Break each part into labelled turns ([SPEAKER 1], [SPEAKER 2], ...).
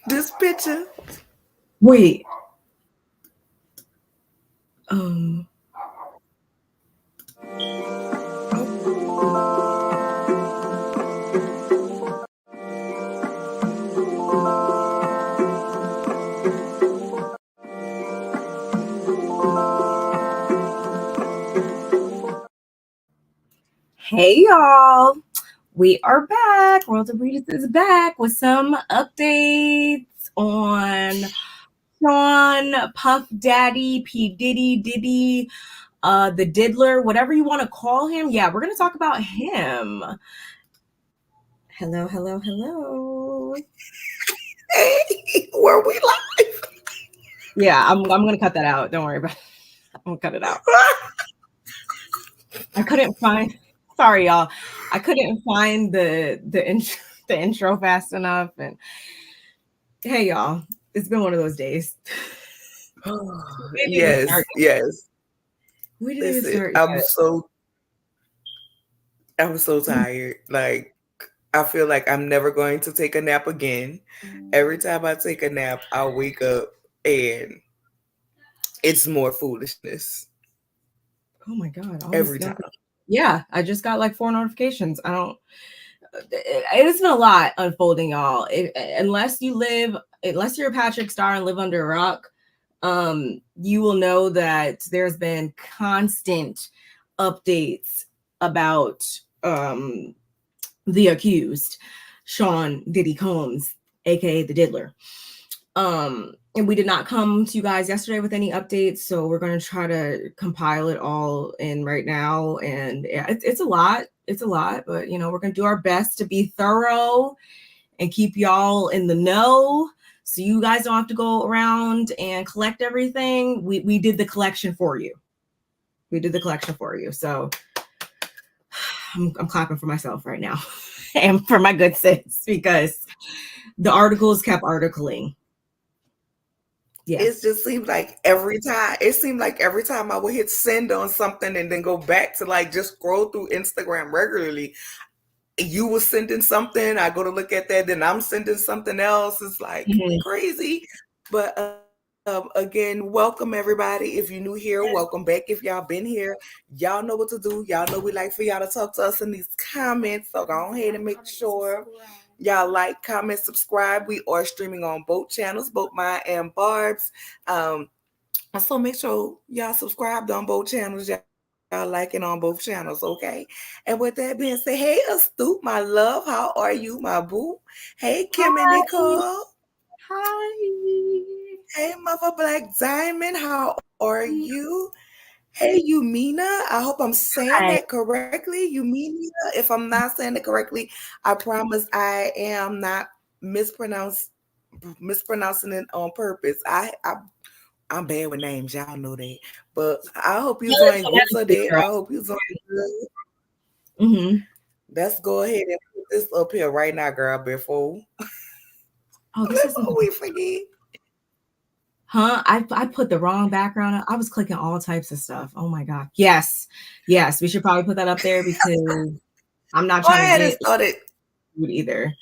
[SPEAKER 1] This picture.
[SPEAKER 2] Wait. Um. Hey y'all. We are back. World of Breeders is back with some updates on Sean, Puff Daddy, P. Diddy, the Diddler, whatever you want to call him. Yeah, we're gonna talk about him. Hello.
[SPEAKER 1] Hey, were we live?
[SPEAKER 2] Yeah, I'm gonna cut that out. Don't worry about it. I'm gonna cut it out. I couldn't find. Sorry, y'all. I couldn't find the intro fast enough. And hey, y'all, it's been one of those days. We didn't even
[SPEAKER 1] Yes,
[SPEAKER 2] start.
[SPEAKER 1] yes.
[SPEAKER 2] We didn't even
[SPEAKER 1] Listen,
[SPEAKER 2] start
[SPEAKER 1] I'm
[SPEAKER 2] yet.
[SPEAKER 1] so tired. Like I feel like I'm never going to take a nap again. Every time I take a nap, I wake up and it's more foolishness.
[SPEAKER 2] Oh my god! All these
[SPEAKER 1] Every time.
[SPEAKER 2] yeah, I just got like 4 notifications. I don't. It's been a lot unfolding, y'all. Unless you're a Patrick Star and live under a rock, you will know that there's been constant updates about the accused, Sean Diddy Combs, aka the Diddler. And we did not come to you guys yesterday with any updates, so we're going to try to compile it all in right now. And yeah, it's a lot. It's a lot, but we're going to do our best to be thorough and keep y'all in the know, so you guys don't have to go around and collect everything. We did the collection for you. So I'm clapping for myself right now and for my good sis, because the articles kept articling.
[SPEAKER 1] It
[SPEAKER 2] Yes.
[SPEAKER 1] just seems like every time it seemed like every time I would hit send on something and then go back to like just scroll through Instagram regularly, you were sending something, I go to look at that, then I'm sending something else. It's like
[SPEAKER 2] Mhm.
[SPEAKER 1] crazy. But again, welcome everybody. If you're new here, welcome back. If y'all been here, y'all know what to do. Y'all know we like for y'all to talk to us in these comments. So go ahead and make sure y'all like, comment, subscribe. We are streaming on both channels, both mine and Barb's. So make sure y'all subscribed on both channels. Y'all liking on both channels, okay? And with that being said, hey Astute, my love, how are you, my boo? Hey Kim and
[SPEAKER 2] Hi.
[SPEAKER 1] Nicole.
[SPEAKER 2] Hi.
[SPEAKER 1] Hey Mother Black Diamond, how are you? Hey Umina, I hope I'm saying that
[SPEAKER 2] Hi.
[SPEAKER 1] correctly. Umina, if I'm not saying it correctly, I promise I am not mispronounce mispronouncing it on purpose. I'm bad with names, y'all know that. But I hope you're
[SPEAKER 2] You're
[SPEAKER 1] doing good
[SPEAKER 2] phonetically
[SPEAKER 1] today. I
[SPEAKER 2] correct.
[SPEAKER 1] hope you're doing good.
[SPEAKER 2] Mm-hmm.
[SPEAKER 1] Let's go ahead and put this up here right now, girl,
[SPEAKER 2] Oh, this isn't.
[SPEAKER 1] before we forget.
[SPEAKER 2] Huh? I put the wrong background. I was clicking all types of stuff. Oh my god. Yes. We should probably put that up there because I'm not
[SPEAKER 1] Go
[SPEAKER 2] trying to
[SPEAKER 1] ahead and
[SPEAKER 2] get
[SPEAKER 1] start it.
[SPEAKER 2] sued either.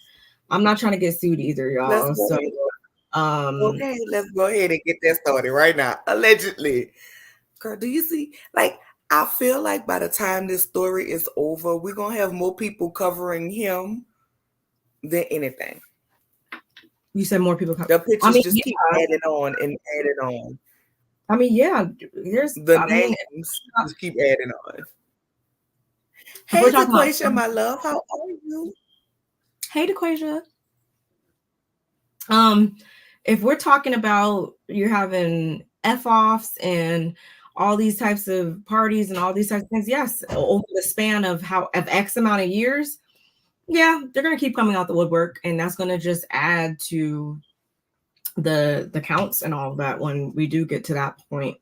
[SPEAKER 2] I'm not trying to get sued either,
[SPEAKER 1] Let's
[SPEAKER 2] y'all.
[SPEAKER 1] go
[SPEAKER 2] So,
[SPEAKER 1] ahead.
[SPEAKER 2] um,
[SPEAKER 1] Okay, let's go ahead and get that started right now. Allegedly. Girl, do you see? Like, I feel like by the time this story is over, we're gonna have more people covering him than anything.
[SPEAKER 2] you said more people come.
[SPEAKER 1] The
[SPEAKER 2] I
[SPEAKER 1] pictures
[SPEAKER 2] mean,
[SPEAKER 1] just
[SPEAKER 2] yeah.
[SPEAKER 1] keep adding on and adding on.
[SPEAKER 2] I mean, yeah. There's.
[SPEAKER 1] The
[SPEAKER 2] I mean,
[SPEAKER 1] names just keep adding on.
[SPEAKER 2] if we're
[SPEAKER 1] Hey,
[SPEAKER 2] talking about,
[SPEAKER 1] DeQuasia, my love, how are you?
[SPEAKER 2] hey, DeQuasia. Um, if we're talking about you're having F offs and all these types of parties and all these types of things, yes, over the span of X amount of years, yeah, they're gonna keep coming out the woodwork, and that's gonna just add to the counts and all of that when we do get to that point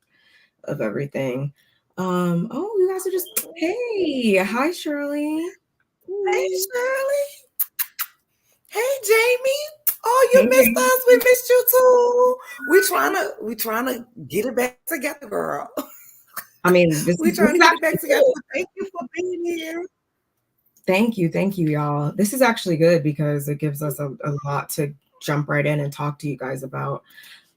[SPEAKER 2] of everything. Oh, you guys are just hey, hi Shirley.
[SPEAKER 1] Hey,
[SPEAKER 2] Ooh.
[SPEAKER 1] Shirley. Hey, Jamie. Oh,
[SPEAKER 2] Hey,
[SPEAKER 1] you missed
[SPEAKER 2] Jamie.
[SPEAKER 1] us. We missed you too. We trying to get it back together, girl.
[SPEAKER 2] I mean, this
[SPEAKER 1] We
[SPEAKER 2] is this
[SPEAKER 1] trying
[SPEAKER 2] is
[SPEAKER 1] to get it
[SPEAKER 2] actually
[SPEAKER 1] back together.
[SPEAKER 2] good.
[SPEAKER 1] But thank you for being here.
[SPEAKER 2] Thank you, y'all. This is actually good because it gives us a lot to jump right in and talk to you guys about.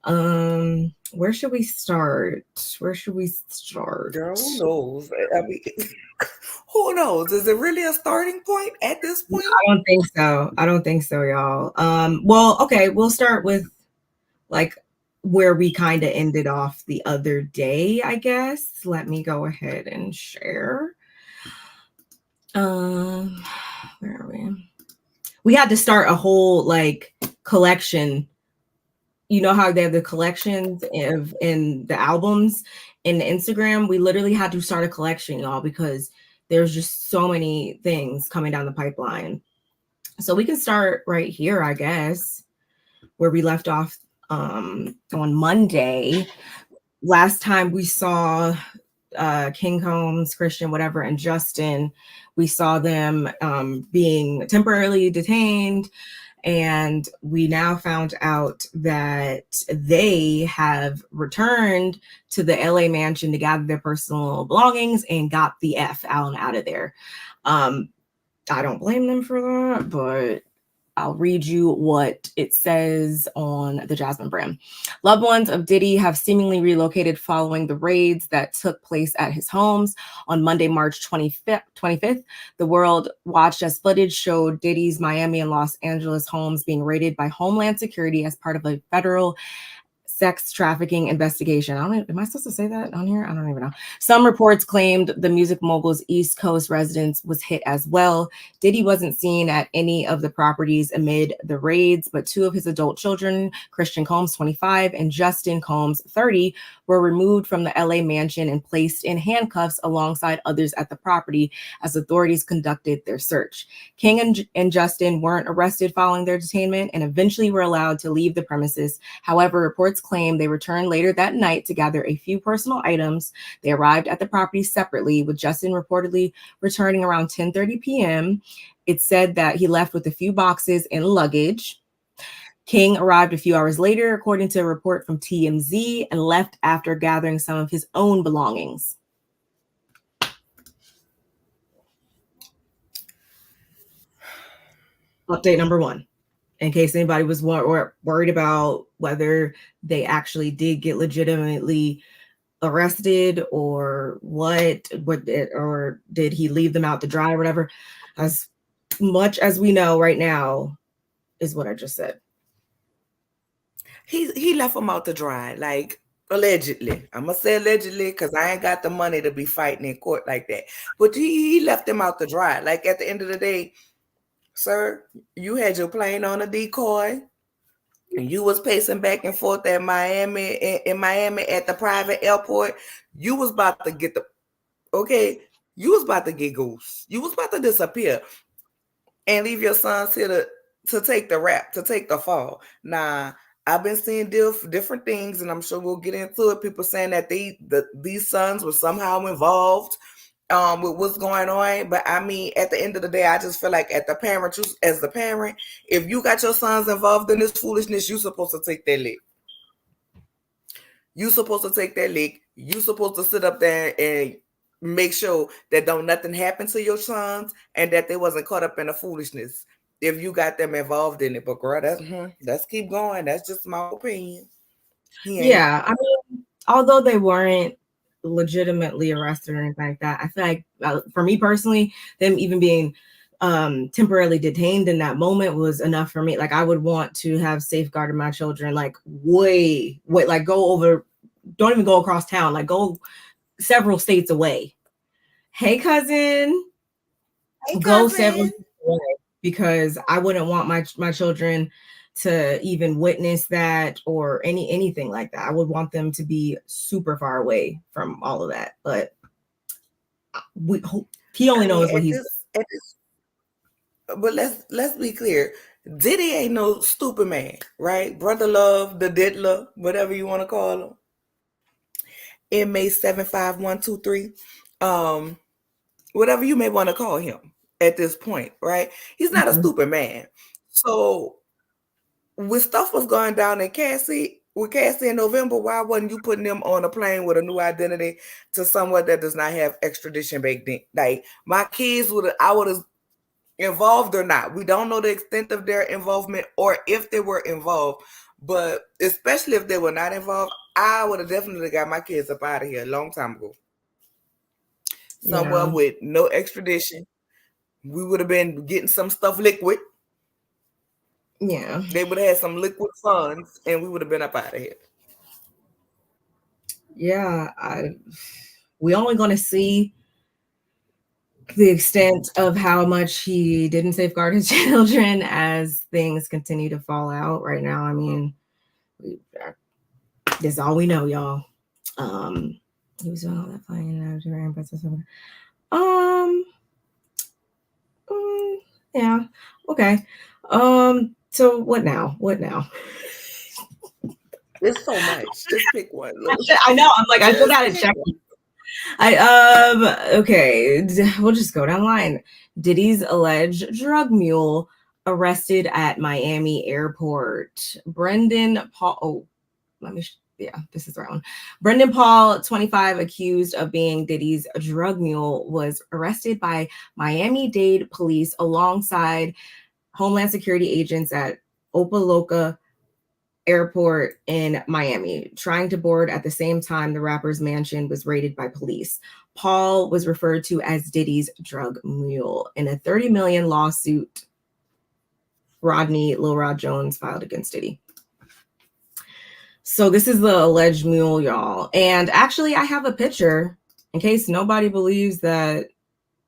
[SPEAKER 2] Where should we start? Where should we start?
[SPEAKER 1] Girl, who knows? I mean, who knows? Is it really a starting point at this point?
[SPEAKER 2] I don't think so. I don't think so, y'all. Well, okay, we'll start with like where we kind of ended off the other day, I guess. Let me go ahead and share. Where are we? We had to start a whole like collection. You know how they have the collections of in the albums in the Instagram? We literally had to start a collection, y'all, because there's just so many things coming down the pipeline. So we can start right here, I guess, where we left off on Monday. Last time we saw King Combs, Christian, whatever, and Justin, we saw them being temporarily detained. And we now found out that they have returned to the LA mansion to gather their personal belongings and got the F out of there. I don't blame them for that, but I'll read you what it says on the Jasmine brand. Loved ones of Diddy have seemingly relocated following the raids that took place at his homes on Monday, March 25th. The world watched as footage showed Diddy's Miami and Los Angeles homes being raided by Homeland Security as part of a federal sex trafficking investigation. Am I supposed to say that on here? I don't even know. Some reports claimed the music mogul's East Coast residence was hit as well. Diddy wasn't seen at any of the properties amid the raids, but two of his adult children, Christian Combs, 25, and Justin Combs, 30, were removed from the LA mansion and placed in handcuffs alongside others at the property as authorities conducted their search. King and Justin weren't arrested following their detainment and eventually were allowed to leave the premises. However, reports claim they returned later that night to gather a few personal items. They arrived at the property separately, with Justin reportedly returning around 10:30 p.m. It said that he left with a few boxes and luggage. King arrived a few hours later, according to a report from TMZ, and left after gathering some of his own belongings. Update number one, in case anybody was worried about whether they actually did get legitimately arrested or or did he leave them out to dry or whatever. As much as we know right now is what I just said.
[SPEAKER 1] He left them out to dry, like allegedly. I'm gonna say allegedly because I ain't got the money to be fighting in court like that. But he left them out to dry. Like at the end of the day, sir, you had your plane on a decoy. And you was pacing back and forth at Miami in Miami at the private airport. You was about to get the okay. You was about to get goose. You was about to disappear and leave your sons here to take the rap, to take the fall. Now, I've been seeing different things, and I'm sure we'll get into it. People saying that these sons were somehow involved with what's going on. But I mean, at the end of the day, I just feel like as the parent, if you got your sons involved in this foolishness, you supposed to take that lick. You supposed to take that lick. You supposed to sit up there and make sure that don't nothing happen to your sons and that they wasn't caught up in the foolishness if you got them involved in it. But girl, let's keep going. That's just my opinion.
[SPEAKER 2] Yeah, I mean, although they weren't legitimately arrested or anything like that, I feel like for me personally, them even being temporarily detained in that moment was enough for me. Like I would want to have safeguarded my children like way like go over, don't even go across town, like go several states away. Hey cousin, go several states away, because I wouldn't want my children to even witness that or anything like that. I would want them to be super far away from all of that. But he only knows what he's.
[SPEAKER 1] But let's be clear. Diddy ain't no stupid man, right? Brother Love, the Diddler, whatever you want to call him. Inmate 75123. Whatever you may want to call him at this point, right? He's not a stupid man. So when stuff was going down with Cassie in November, why wasn't you putting them on a plane with a new identity to somewhere that does not have extradition baked in? Like my kids I would have involved or not. We don't know the extent of their involvement or if they were involved. But especially if they were not involved, I would have definitely got my kids up out of here a long time ago. Somewhere
[SPEAKER 2] Yeah.
[SPEAKER 1] with no extradition. We would have been getting some stuff liquid.
[SPEAKER 2] Yeah.
[SPEAKER 1] They would have had some liquid funds and we would have been up out of here.
[SPEAKER 2] Yeah. We only going to see the extent of how much he didn't safeguard his children as things continue to fall out right now. I mean, that's all we know, y'all. He was doing all that flying and um, yeah, okay. So what now? What now?
[SPEAKER 1] It's so much. Just pick one. Look,
[SPEAKER 2] I know. I'm like, I still
[SPEAKER 1] just
[SPEAKER 2] gotta
[SPEAKER 1] pick
[SPEAKER 2] check.
[SPEAKER 1] one.
[SPEAKER 2] Okay, we'll just go down the line. Diddy's alleged drug mule arrested at Miami airport. Brendan Paul. Oh, let me. Yeah, this is the right one. Brendan Paul, 25, accused of being Diddy's drug mule, was arrested by Miami-Dade police alongside Homeland Security agents at Opaloka Airport in Miami, trying to board at the same time the rapper's mansion was raided by police. Paul was referred to as Diddy's drug mule in a $30 million lawsuit Lil Rod Jones filed against Diddy. So this is the alleged mule, y'all. And actually, I have a picture in case nobody believes that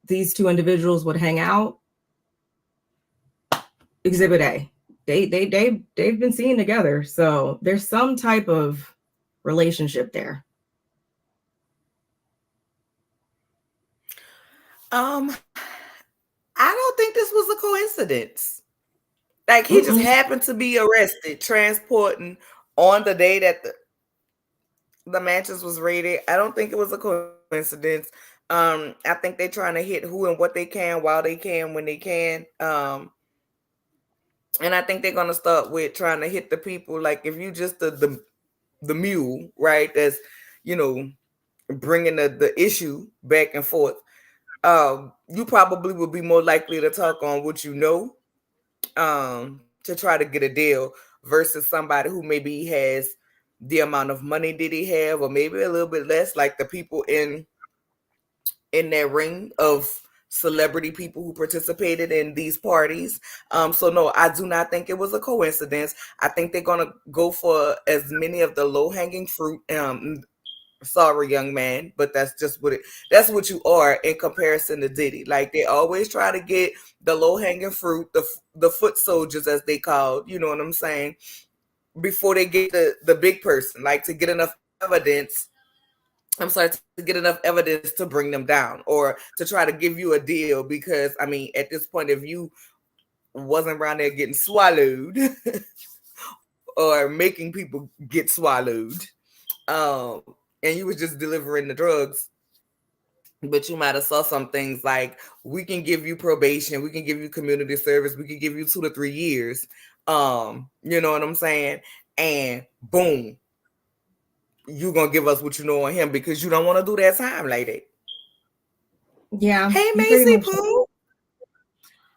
[SPEAKER 2] these two individuals would hang out. Exhibit A. They've been seen together, so there's some type of relationship there.
[SPEAKER 1] I don't think this was a coincidence. Like he just
[SPEAKER 2] Mm-mm.
[SPEAKER 1] happened to be arrested transporting on the day that the mansions was raided. I don't think it was a coincidence. I think they're trying to hit who and what they can while they can when they can. And I think they're gonna start with trying to hit the people. Like if you just the mule, right? That's you know bringing the issue back and forth. You probably would be more likely to talk on what you know, to try to get a deal versus somebody who maybe has the amount of money did he have, or maybe a little bit less, like the people in that ring of celebrity people who participated in these parties. So no, I do not think it was a coincidence. I think they're gonna go for as many of the low hanging fruit. Sorry, young man, but that's what you are in comparison to Diddy. Like they always try to get the low hanging fruit, the foot soldiers as they called, you know what I'm saying, before they get the big person, like to get enough evidence. I'm sorry, to get enough evidence to bring them down or to try to give you a deal. Because I mean, at this point, if you wasn't around there getting swallowed or making people get swallowed, and you was just delivering the drugs, but you might have saw some things like we can give you probation, we can give you community service, we can give you 2 to 3 years. You know what I'm saying? And boom, you gonna give us what you know on him because you don't want to do that time like that.
[SPEAKER 2] Yeah,
[SPEAKER 1] Hey
[SPEAKER 2] you pretty
[SPEAKER 1] Macy
[SPEAKER 2] much.
[SPEAKER 1] Pooh.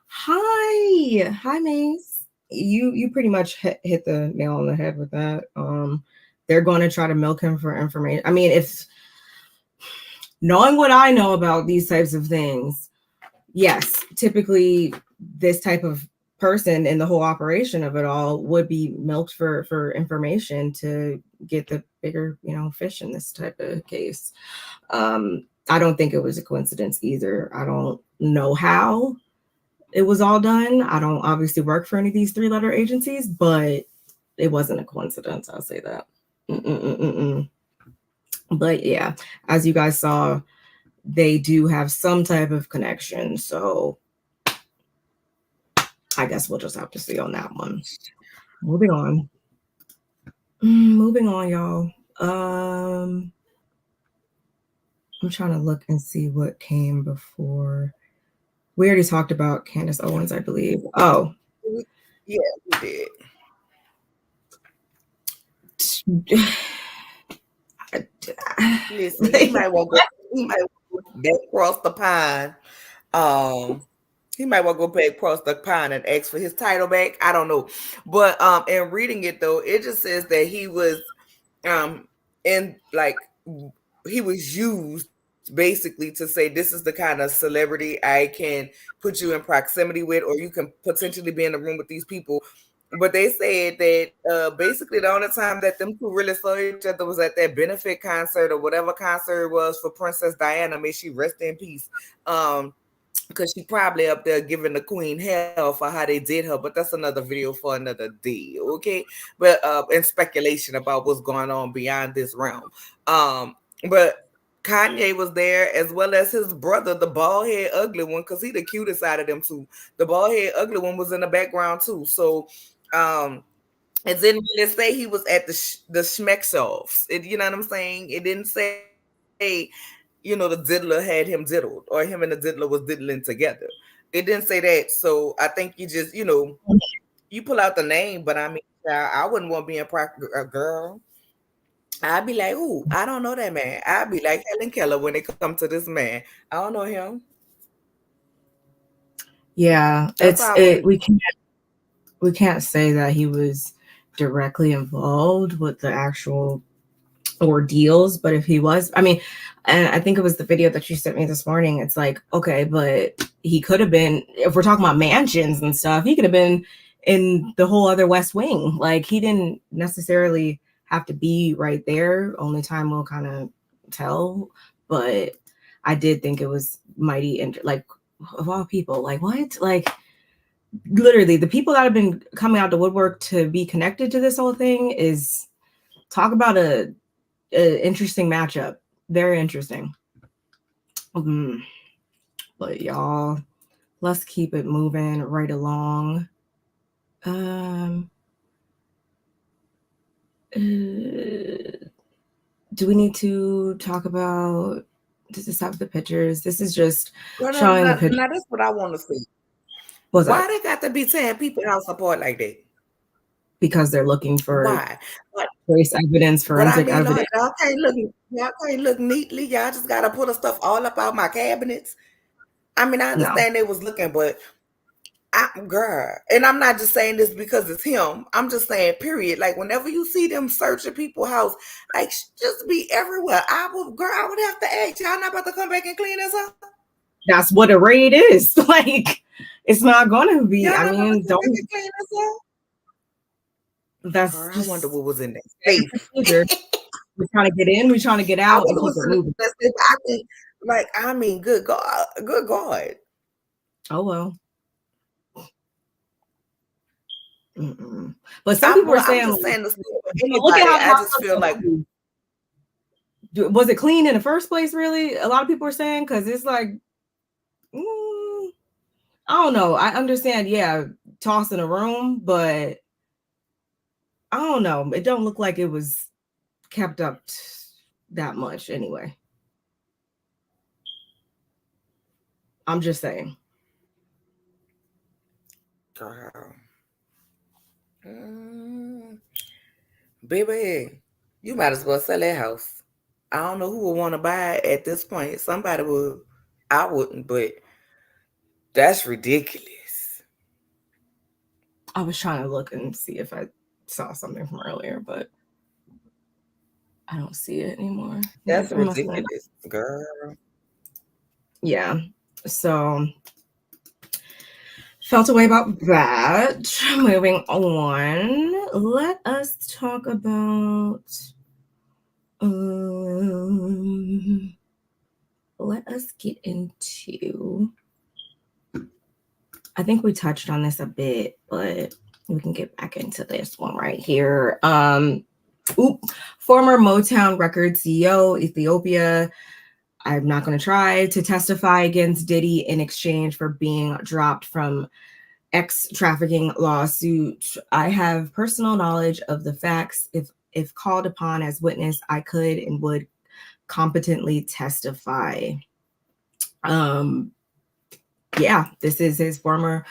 [SPEAKER 2] Hi, Mace. You pretty much hit the nail on the head with that. They're going to try to milk him for information. I mean, if knowing what I know about these types of things, yes, typically this type of person in the whole operation of it all would be milked for information to get the bigger, fish in this type of case. I don't think it was a coincidence either. I don't know how it was all done. I don't obviously work for any of these 3-letter agencies, but it wasn't a coincidence. I'll say that. Mm-mm-mm-mm. But yeah, as you guys saw, they do have some type of connection. So I guess we'll just have to see on that one. Moving on. Moving on, y'all. I'm trying to look and see what came before. We already talked about Candace Owens, I believe. Oh.
[SPEAKER 1] Yeah, we did. Listen, he might want to go back across the pond. He might want to go back across the pond and ask for his title back. I don't know. But in reading it though, it just says that he was um in like he was used basically to say this is the kind of celebrity I can put you in proximity with, or you can potentially be in the room with these people. But they said that basically the only time that them two really saw each other was at that benefit concert or whatever concert it was for Princess Diana. May she rest in peace. Because she probably up there giving the queen hell for how they did her, but that's another video for another day, okay? But and speculation about what's going on beyond this realm. But Kanye was there as well as his brother, the bald head ugly one, because he the cutest out of them two. The bald head ugly one was in the background too. So it didn't really say he was at the Schmeckshoffs. You know what I'm saying? It didn't say, the diddler had him diddled or him and the diddler was diddling together. It didn't say that. So I think you just, you pull out the name, but I mean, I wouldn't want to be a girl. I'd be like, ooh, I don't know that man. I'd be like Helen Keller when it comes to this man. I don't know him.
[SPEAKER 2] Yeah,
[SPEAKER 1] That's how I would be.
[SPEAKER 2] we can't say that he was directly involved with the actual ordeals, but if he was, I mean, and I think it was the video that you sent me this morning. It's like, okay, but he could have been, if we're talking about mansions and stuff, he could have been in the whole other West Wing. Like, he didn't necessarily have to be right there. Only time will kind of tell. But I did think it was mighty, like, of all people, like, what? Like, literally, the people that have been coming out the woodwork to be connected to this whole thing is talk about a interesting matchup. Very interesting. But y'all, let's keep it moving right along. Do we need to talk about, does this have the pictures? This is just showing the picture.
[SPEAKER 1] Now that's what I want to see.
[SPEAKER 2] What's
[SPEAKER 1] Why
[SPEAKER 2] that?
[SPEAKER 1] they got to be tearing people out support like that?
[SPEAKER 2] Because they're looking for
[SPEAKER 1] Why?
[SPEAKER 2] trace evidence,
[SPEAKER 1] But I
[SPEAKER 2] forensic
[SPEAKER 1] mean,
[SPEAKER 2] evidence.
[SPEAKER 1] y'all can't look neatly. Y'all just gotta put the stuff all up out my cabinets. I mean, I
[SPEAKER 2] No,
[SPEAKER 1] understand they was looking, but girl, and I'm not just saying this because it's him. I'm just saying, period. Like whenever you see them searching people's house, like just be everywhere. I would have to ask y'all not about to come back and clean this up.
[SPEAKER 2] that's what a raid is. Like, it's not going to be.
[SPEAKER 1] Y'all
[SPEAKER 2] I
[SPEAKER 1] not about to
[SPEAKER 2] mean,
[SPEAKER 1] come back
[SPEAKER 2] don't.
[SPEAKER 1] and clean this up.
[SPEAKER 2] That's
[SPEAKER 1] Girl, I wonder
[SPEAKER 2] just
[SPEAKER 1] what was in that safe.
[SPEAKER 2] procedure. We're trying to get in. We're trying to get
[SPEAKER 1] I
[SPEAKER 2] out and
[SPEAKER 1] wonder
[SPEAKER 2] keep
[SPEAKER 1] what's
[SPEAKER 2] it
[SPEAKER 1] in
[SPEAKER 2] moving.
[SPEAKER 1] that safe. I think, like, I mean, good God, good God.
[SPEAKER 2] Oh well. But some people were
[SPEAKER 1] I'm
[SPEAKER 2] saying,
[SPEAKER 1] just
[SPEAKER 2] like,
[SPEAKER 1] saying this for
[SPEAKER 2] look at
[SPEAKER 1] anybody.
[SPEAKER 2] how the
[SPEAKER 1] I
[SPEAKER 2] house
[SPEAKER 1] just feel
[SPEAKER 2] looks.
[SPEAKER 1] like
[SPEAKER 2] Was it clean in the first place? Really, a lot of people are saying, because it's like, I don't know. I understand, yeah, tossing a room, but I don't know. It don't look like it was kept up that much anyway. I'm just saying.
[SPEAKER 1] girl. Mm, baby, you might as well sell that house. I don't know who would want to buy it at this point. Somebody would. I wouldn't, but that's ridiculous.
[SPEAKER 2] I was trying to look and see if I saw something from earlier, but I don't see it anymore.
[SPEAKER 1] That's
[SPEAKER 2] Maybe I must have.
[SPEAKER 1] ridiculous, girl.
[SPEAKER 2] Yeah. So felt a way about that. Moving on, let us talk about. Let us get into. I think we touched on this a bit, but we can get back into this one right here. Former Motown Records CEO, Ethiopia. I'm not going to try to testify against Diddy in exchange for being dropped from X trafficking lawsuit. I have personal knowledge of the facts. If called upon as witness, I could and would competently testify. Yeah, this is his former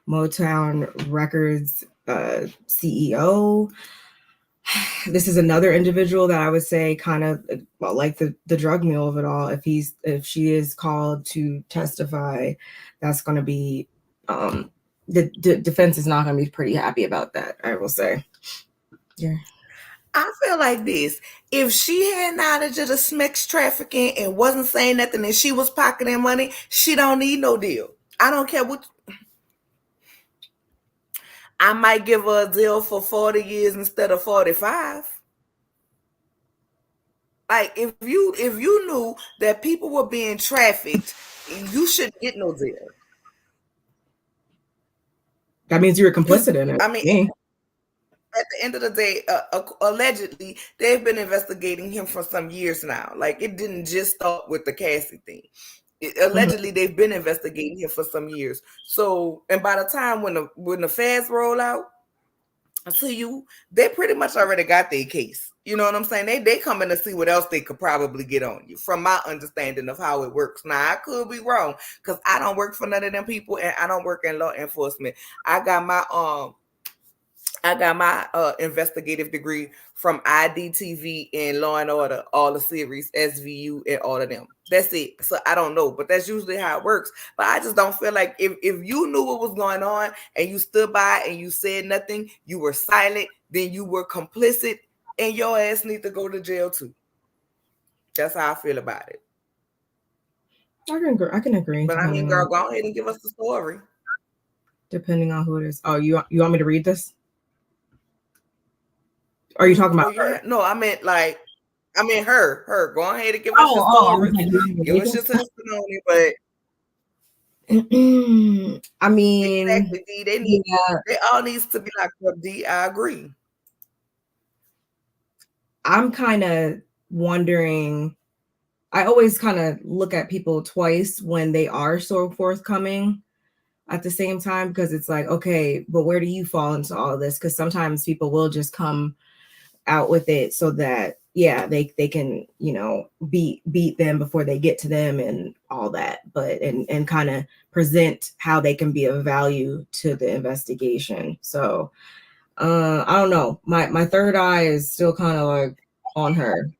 [SPEAKER 2] Motown Records CEO. This is another individual that I would say kind of, well, like the drug mule of it all. If she is called to testify, that's going to be the defense is not going to be pretty happy about that, I will say. Yeah.
[SPEAKER 1] I feel like this. If she had knowledge of the sex trafficking and wasn't saying nothing and she was pocketing money, she don't need no deal. I don't care what. I might give her a deal for 40 years instead of 45. Like if you knew that people were being trafficked, you shouldn't get no deal.
[SPEAKER 2] That means you were complicit in it.
[SPEAKER 1] I mean, at the end of the day, allegedly, they've been investigating him for some years now. Like it didn't just start with the Cassie thing. Allegedly, they've been investigating him for some years. So, and by the time when the feds roll out to you, they pretty much already got their case. You know what I'm saying? They coming to see what else they could probably get on you. From my understanding of how it works. Now I could be wrong because I don't work for none of them people and I don't work in law enforcement. I got my investigative degree from IDTV and Law and Order, all the series, SVU, and all of them. That's it. So I don't know, but that's usually how it works. But I just don't feel like if you knew what was going on and you stood by and you said nothing, you were silent, then you were complicit, and your ass need to go to jail too. That's how I feel about it.
[SPEAKER 2] I can agree.
[SPEAKER 1] But I mean, girl, go ahead and give us the story.
[SPEAKER 2] Depending on who it is. Oh, you want me to read this? Are you talking about her?
[SPEAKER 1] No, I meant her. Go ahead and give us your story. Give us your testimony, but
[SPEAKER 2] I mean,
[SPEAKER 1] exactly, D, they all needs to be locked up, D. I agree.
[SPEAKER 2] I'm kind of wondering. I always kind of look at people twice when they are so forthcoming at the same time, because it's like, okay, but where do you fall into all of this? Because sometimes people will just come out with it so that they can beat them before they get to them and all that, but and kind of present how they can be of value to the investigation. So I don't know, my third eye is still kind of like on her.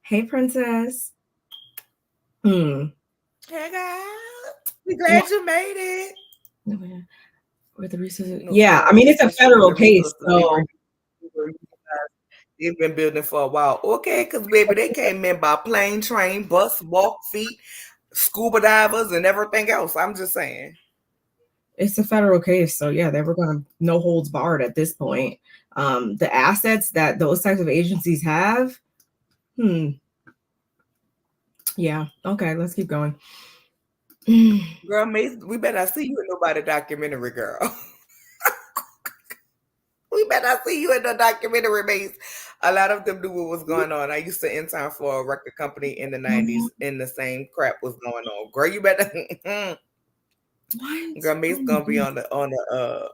[SPEAKER 2] Hey, princess.
[SPEAKER 1] Hey guys, we glad you made it.
[SPEAKER 2] With the resources. I mean, it's a federal case, so
[SPEAKER 1] they've been building for a while. Okay, because baby, they came in by plane, train, bus, walk, feet, scuba divers, and everything else. I'm just saying.
[SPEAKER 2] It's a federal case, so yeah, they were going to no holds barred at this point. The assets that those types of agencies have, yeah, okay, let's keep going.
[SPEAKER 1] Girl, Mace, we better not see you in nobody documentary, girl. We better not see you in the documentary, Mace. A lot of them knew what was going on. I used to intern for a record company in the 90s, and the same crap was going on. Girl, you better.
[SPEAKER 2] What?
[SPEAKER 1] Girl, Mace gonna be on the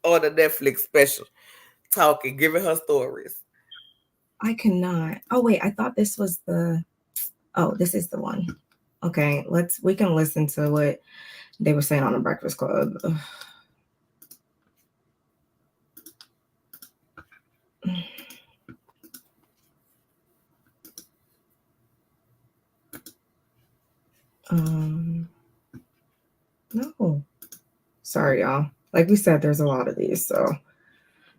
[SPEAKER 1] Netflix special, talking, giving her stories.
[SPEAKER 2] I cannot. Oh wait, I thought this was the. Oh, this is the one. Okay, we can listen to what they were saying on the Breakfast Club. No, sorry, y'all. Like we said, there's a lot of these, so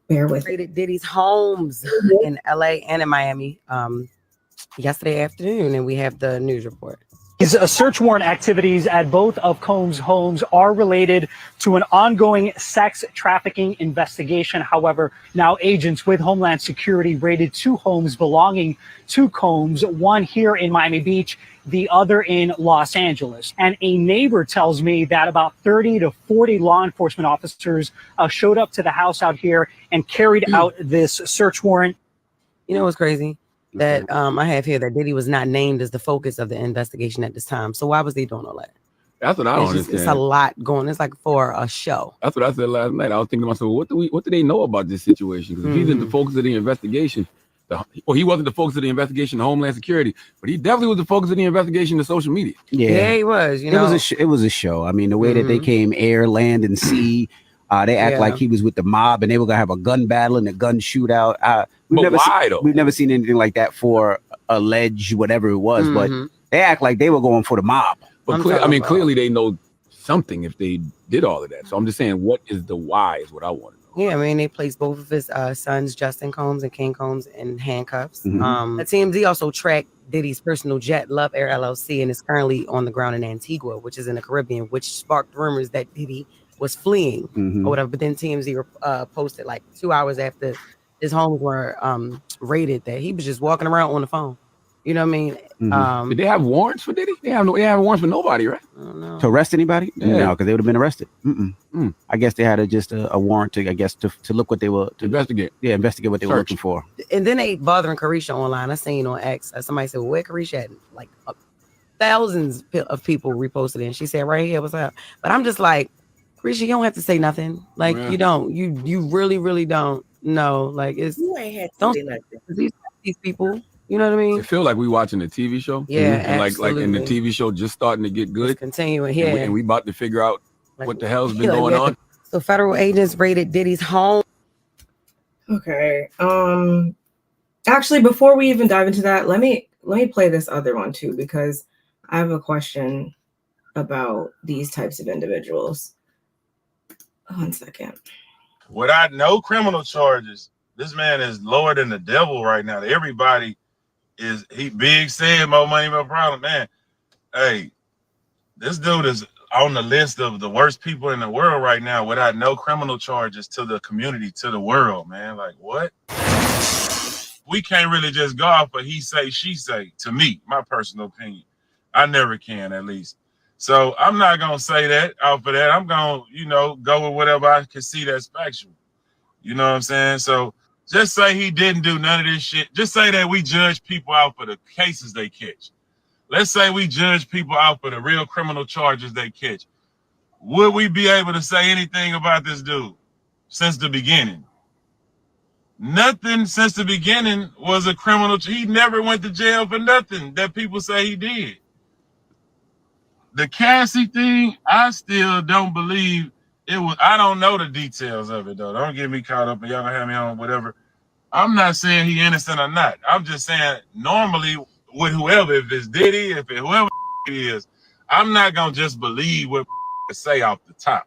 [SPEAKER 2] bear with it.
[SPEAKER 3] Diddy's homes in LA and in Miami yesterday afternoon, and we have the news report.
[SPEAKER 4] Search warrant activities at both of Combs' homes are related to an ongoing sex trafficking investigation. However, now agents with Homeland Security raided 2 homes belonging to Combs, one here in Miami Beach, the other in Los Angeles. And a neighbor tells me that about 30 to 40 law enforcement officers showed up to the house out here and carried out this search warrant.
[SPEAKER 3] You know what's crazy? That I have here that Diddy was not named as the focus of the investigation at this time. So why was they doing all that?
[SPEAKER 5] That's what I don't understand.
[SPEAKER 3] It's a lot going. It's like for a show.
[SPEAKER 5] That's what I said last night. I was thinking to myself, what do they know about this situation? Because if he's the focus of the investigation, he wasn't the focus of the investigation of Homeland Security, but he definitely was the focus of the investigation of social media.
[SPEAKER 3] Yeah, he was.
[SPEAKER 6] It was a show. I mean, the way that they came air, land, and sea. They act like he was with the mob and they were gonna have a gun battle and a gun shootout. We've never seen anything like that for alleged whatever it was, but they act like they were going for the mob.
[SPEAKER 5] But clearly they know something if they did all of that. So I'm just saying, what is the why is what I want to know.
[SPEAKER 3] Yeah, I mean, they placed both of his sons, Justin Combs and King Combs, in handcuffs.
[SPEAKER 6] Mhm.
[SPEAKER 3] TMZ also tracked Diddy's personal jet, Love Air LLC, and is currently on the ground in Antigua, which is in the Caribbean, which sparked rumors that Diddy was fleeing or whatever. But then TMZ posted like 2 hours after his homes were raided that he was just walking around on the phone. You know what I mean?
[SPEAKER 5] Did they have warrants for Diddy? They have warrants for nobody, right?
[SPEAKER 3] I don't know.
[SPEAKER 6] To arrest anybody?
[SPEAKER 5] Yeah.
[SPEAKER 6] No, because they would have been arrested. I guess they had a warrant to, I guess, to look what they were to
[SPEAKER 5] investigate.
[SPEAKER 6] Yeah, investigate what they were looking for.
[SPEAKER 3] And then they bothering Carisha online. I seen on X, somebody said, well, where Carisha at? Like thousands of people reposted it. And she said, right here, what's up? But I'm just like, Carisha, you don't have to say nothing. Like you don't. You really, really don't know. Like it's
[SPEAKER 1] you ain't had to say nothing.
[SPEAKER 3] These people. You know what I mean?
[SPEAKER 5] It feel like we watching a TV show.
[SPEAKER 3] Yeah,
[SPEAKER 5] and like in the TV show just starting to get good.
[SPEAKER 3] It's continuing here.
[SPEAKER 5] And we about to figure out what the hell's been going on.
[SPEAKER 3] So federal agents raided Diddy's home.
[SPEAKER 2] Okay. Actually, before we even dive into that, let me play this other one too, because I have a question about these types of individuals. 1 second.
[SPEAKER 7] Without no criminal charges, this man is lower than the devil right now. Everybody he big said, more money, more problem, man. Hey, this dude is on the list of the worst people in the world right now without no criminal charges to the community, to the world, man. Like, what? We can't really just go off of he say, she say, to me, my personal opinion. I never can, at least. So I'm not going to say that off of that. I'm going to, go with whatever I can see that's factual. You know what I'm saying? So just say he didn't do none of this shit. Just say that we judge people out for the cases they catch. Let's say we judge people out for the real criminal charges they catch. Would we be able to say anything about this dude since the beginning? Nothing since the beginning was a criminal. He never went to jail for nothing that people say he did. The Cassie thing, I still don't believe it was. I don't know the details of it, though. Don't get me caught up and y'all gonna have me on whatever. I'm not saying he innocent or not. I'm just saying normally with whoever, if it's Diddy, if it's whoever it is, I'm not gonna just believe what say off the top.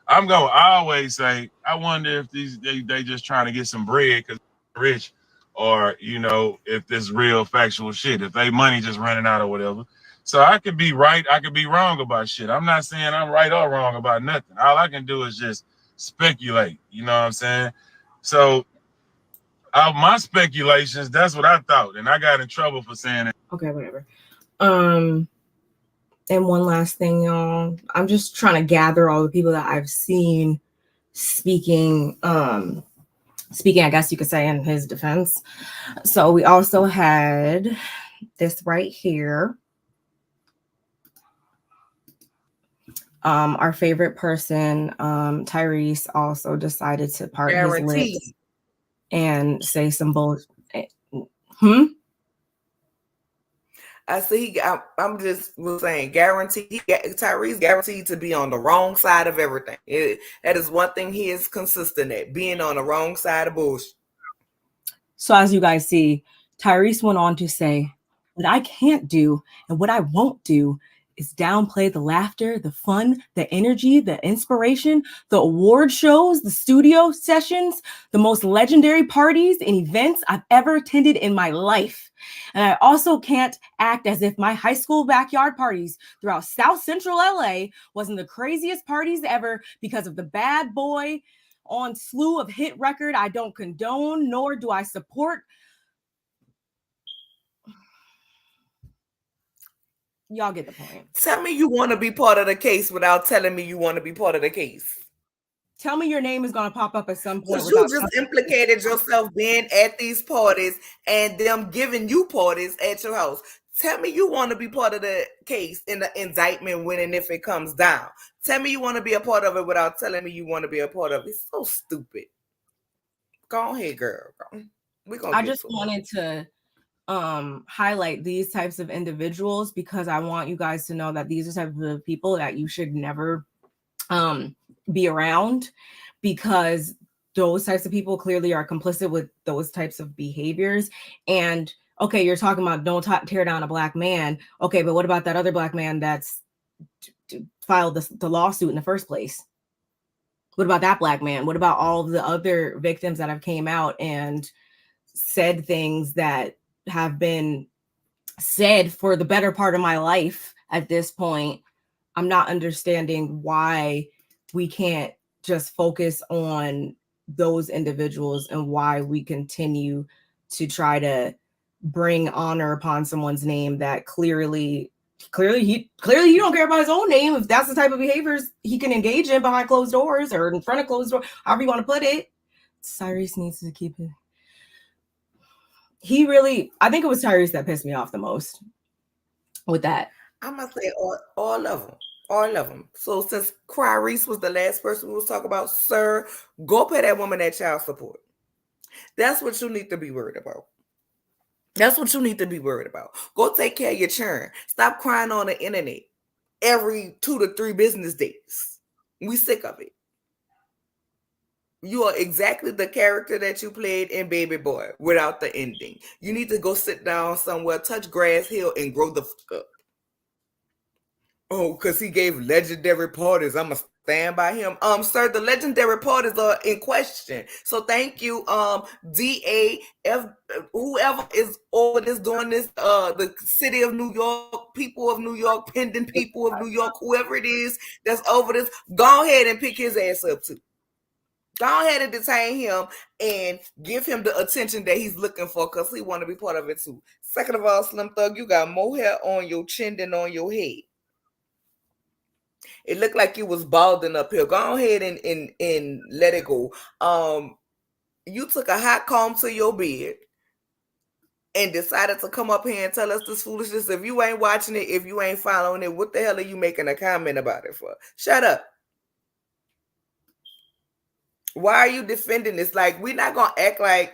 [SPEAKER 7] I'm gonna always say, I wonder if they just trying to get some bread because they're rich, or if this real factual shit, if they money just running out or whatever. So I could be right, I could be wrong about shit. I'm not saying I'm right or wrong about nothing. All I can do is just speculate. You know what I'm saying? So my speculations, that's what I thought, and I got in trouble for saying it.
[SPEAKER 2] Okay, whatever. And one last thing, y'all. I'm just trying to gather all the people that I've seen speaking, I guess you could say, in his defense. So we also had this right here. Our favorite person, Tyrese, also decided to part his lips and say some bullshit.
[SPEAKER 1] I see. I'm just saying, Tyrese guaranteed to be on the wrong side of everything. That is one thing he is consistent at, being on the wrong side of bullshit.
[SPEAKER 2] So as you guys see, Tyrese went on to say, what I can't do and what I won't do is downplay the laughter, the fun, the energy, the inspiration, the award shows, the studio sessions, the most legendary parties and events I've ever attended in my life. And I also can't act as if my high school backyard parties throughout South Central LA wasn't the craziest parties ever because of the bad boy on slew of hit record I don't condone, nor do I support. Y'all get the point.
[SPEAKER 1] Tell me you want to be part of the case without telling me you want to be part of the case.
[SPEAKER 2] Tell me your name is going to pop up at some point.
[SPEAKER 1] You just implicated yourself being at these parties and them giving you parties at your house. Tell me you want to be part of the case in the indictment when and if it comes down. Tell me you want to be a part of it without telling me you want to be a part of it. It's so stupid. Go ahead, girl.
[SPEAKER 2] I just wanted to highlight these types of individuals because I want you guys to know that these are types of people that you should never be around, because those types of people clearly are complicit with those types of behaviors. And okay, you're talking about don't tear down a black man. Okay, but what about that other black man that's filed the lawsuit in the first place? What about that black man? What about all of the other victims that have came out and said things that have been said for the better part of my life at this point? I'm not understanding why we can't just focus on those individuals and why we continue to try to bring honor upon someone's name that clearly he don't care about his own name. If that's the type of behaviors he can engage in behind closed doors or in front of closed doors, however you want to put it. Tyrese needs to keep it. I think it was Tyrese that pissed me off the most with that.
[SPEAKER 1] I must say all of them. All of them. So since Clarice was the last person we was talking about, sir, go pay that woman that child support. That's what you need to be worried about. That's what you need to be worried about. Go take care of your churn. Stop crying on the internet every 2 to 3 business days. We sick of it. You are exactly the character that you played in Baby Boy without the ending. You need to go sit down somewhere, touch grass hill, and grow the fuck up. Oh, because he gave legendary parties. I'm going to stand by him. Sir, the legendary parties are in question. So thank you, DAF, whoever is over this doing this, the city of New York, people of New York, pending people of New York, whoever it is that's over this, go ahead and pick his ass up too. Go ahead and detain him and give him the attention that he's looking for because he want to be part of it too. Second of all, Slim Thug, you got more hair on your chin than on your head. It looked like you was balding up here. Go ahead and let it go. You took a hot comb to your beard and decided to come up here and tell us this foolishness. If you ain't watching it, if you ain't following it, what the hell are you making a comment about it for? Shut up. Why are you defending this? Like, we're not going to act like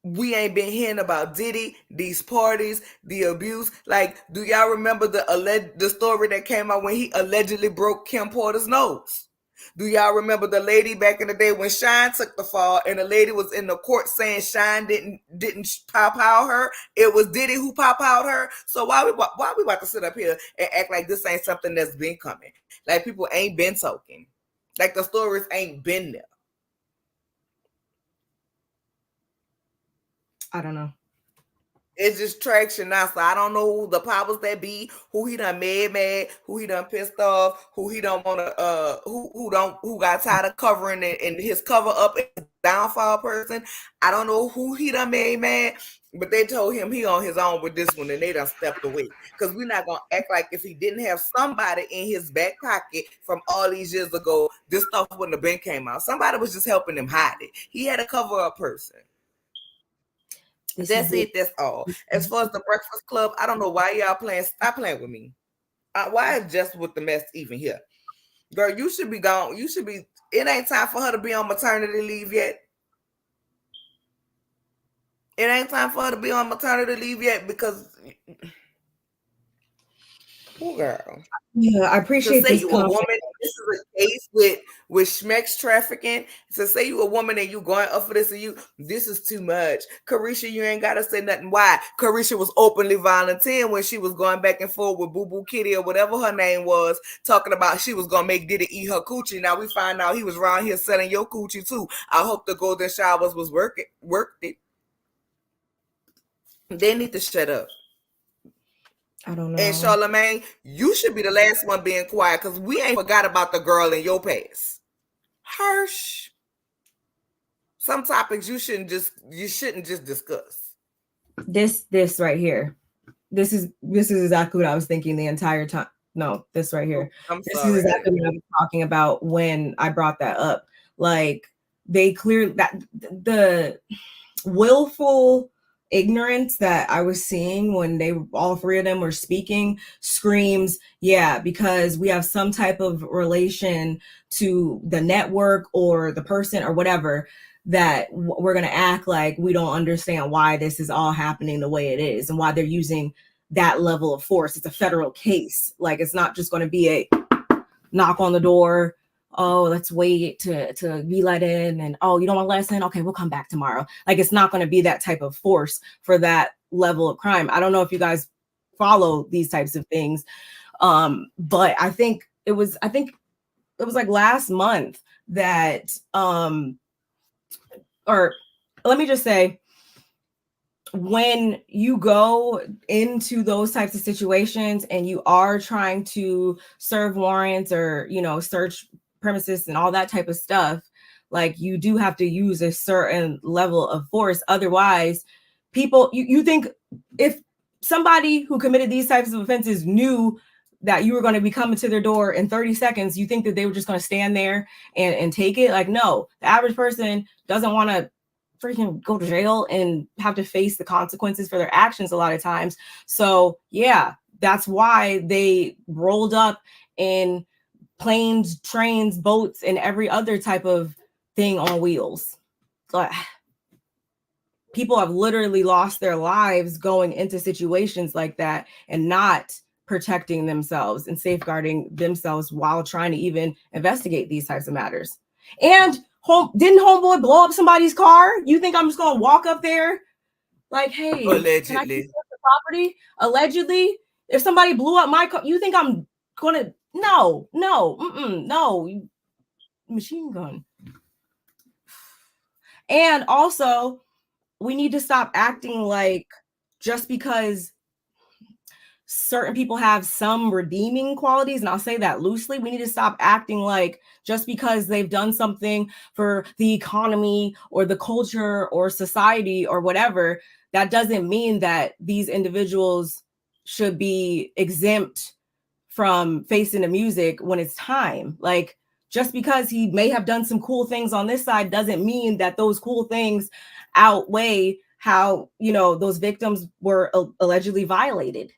[SPEAKER 1] we ain't been hearing about Diddy, these parties, the abuse. Like, do y'all remember the story that came out when he allegedly broke Kim Porter's nose? Do y'all remember the lady back in the day when Shine took the fall and the lady was in the court saying Shine didn't pop out her? It was Diddy who pop out her. So why we about to sit up here and act like this ain't something that's been coming? Like, people ain't been talking. Like, the stories ain't been there.
[SPEAKER 2] I don't know.
[SPEAKER 1] It's just traction now. So I don't know who the powers that be, who he done mad, who he done pissed off, who he don't want to, who got tired of covering it and his cover up downfall person. I don't know who he done mad, but they told him he on his own with this one and they done stepped away. Because we're not going to act like if he didn't have somebody in his back pocket from all these years ago, this stuff wouldn't have been came out. Somebody was just helping him hide it. He had a cover up person. That's it. That's all. As far as the Breakfast Club, I don't know why y'all playing. Stop playing with me. Why is Just with the Mess even here? Girl, you should be gone. You should be. It ain't time for her to be on maternity leave yet. It ain't time for her to be on maternity leave yet because poor girl.
[SPEAKER 2] Yeah, I appreciate
[SPEAKER 1] to say
[SPEAKER 2] this
[SPEAKER 1] you a woman. This is a case with schmex trafficking. To say you a woman and you going up for this and this is too much. Carisha, you ain't gotta say nothing. Why? Carisha was openly volunteering when she was going back and forth with Boo Boo Kitty or whatever her name was, talking about she was gonna make Diddy eat her coochie. Now we find out he was around here selling your coochie too. I hope the golden showers was worked it. They need to shut up.
[SPEAKER 2] I don't know.
[SPEAKER 1] And Charlamagne, you should be the last one being quiet because we ain't forgot about the girl in your past. Hirsch. Some topics you shouldn't just discuss.
[SPEAKER 2] This right here. This is exactly what I was thinking the entire time. No, this right here. This is exactly what I was talking about when I brought that up. Like, they clear that the willful ignorance that I was seeing when all three of them were speaking screams, yeah, because we have some type of relation to the network or the person or whatever, that we're going to act like we don't understand why this is all happening the way it is and why they're using that level of force. It's a federal case. Like, it's not just going to be a knock on the door. Oh, let's wait to be let in. And, oh, you don't want to let us in? Okay, we'll come back tomorrow. Like, it's not going to be that type of force for that level of crime. I don't know if you guys follow these types of things. But I think it was like last month that or let me just say, when you go into those types of situations and you are trying to serve warrants or, search premises and all that type of stuff, like you do have to use a certain level of force. Otherwise, people, you think if somebody who committed these types of offenses knew that you were going to be coming to their door in 30 seconds, you think that they were just going to stand there and take it? Like, no, the average person doesn't want to freaking go to jail and have to face the consequences for their actions a lot of times. So yeah, that's why they rolled up in planes, trains, boats, and every other type of thing on wheels. But people have literally lost their lives going into situations like that and not protecting themselves and safeguarding themselves while trying to even investigate these types of matters. And didn't homeboy blow up somebody's car? You think I'm just gonna walk up there like, hey,
[SPEAKER 1] allegedly,
[SPEAKER 2] can I keep the property? Allegedly, if somebody blew up my car, you think I'm gonna? No, machine gun. And also, we need to stop acting like just because certain people have some redeeming qualities, and I'll say that loosely, we need to stop acting like just because they've done something for the economy or the culture or society or whatever, that doesn't mean that these individuals should be exempt from facing the music when it's time. Like, just because he may have done some cool things on this side doesn't mean that those cool things outweigh how, those victims were allegedly violated.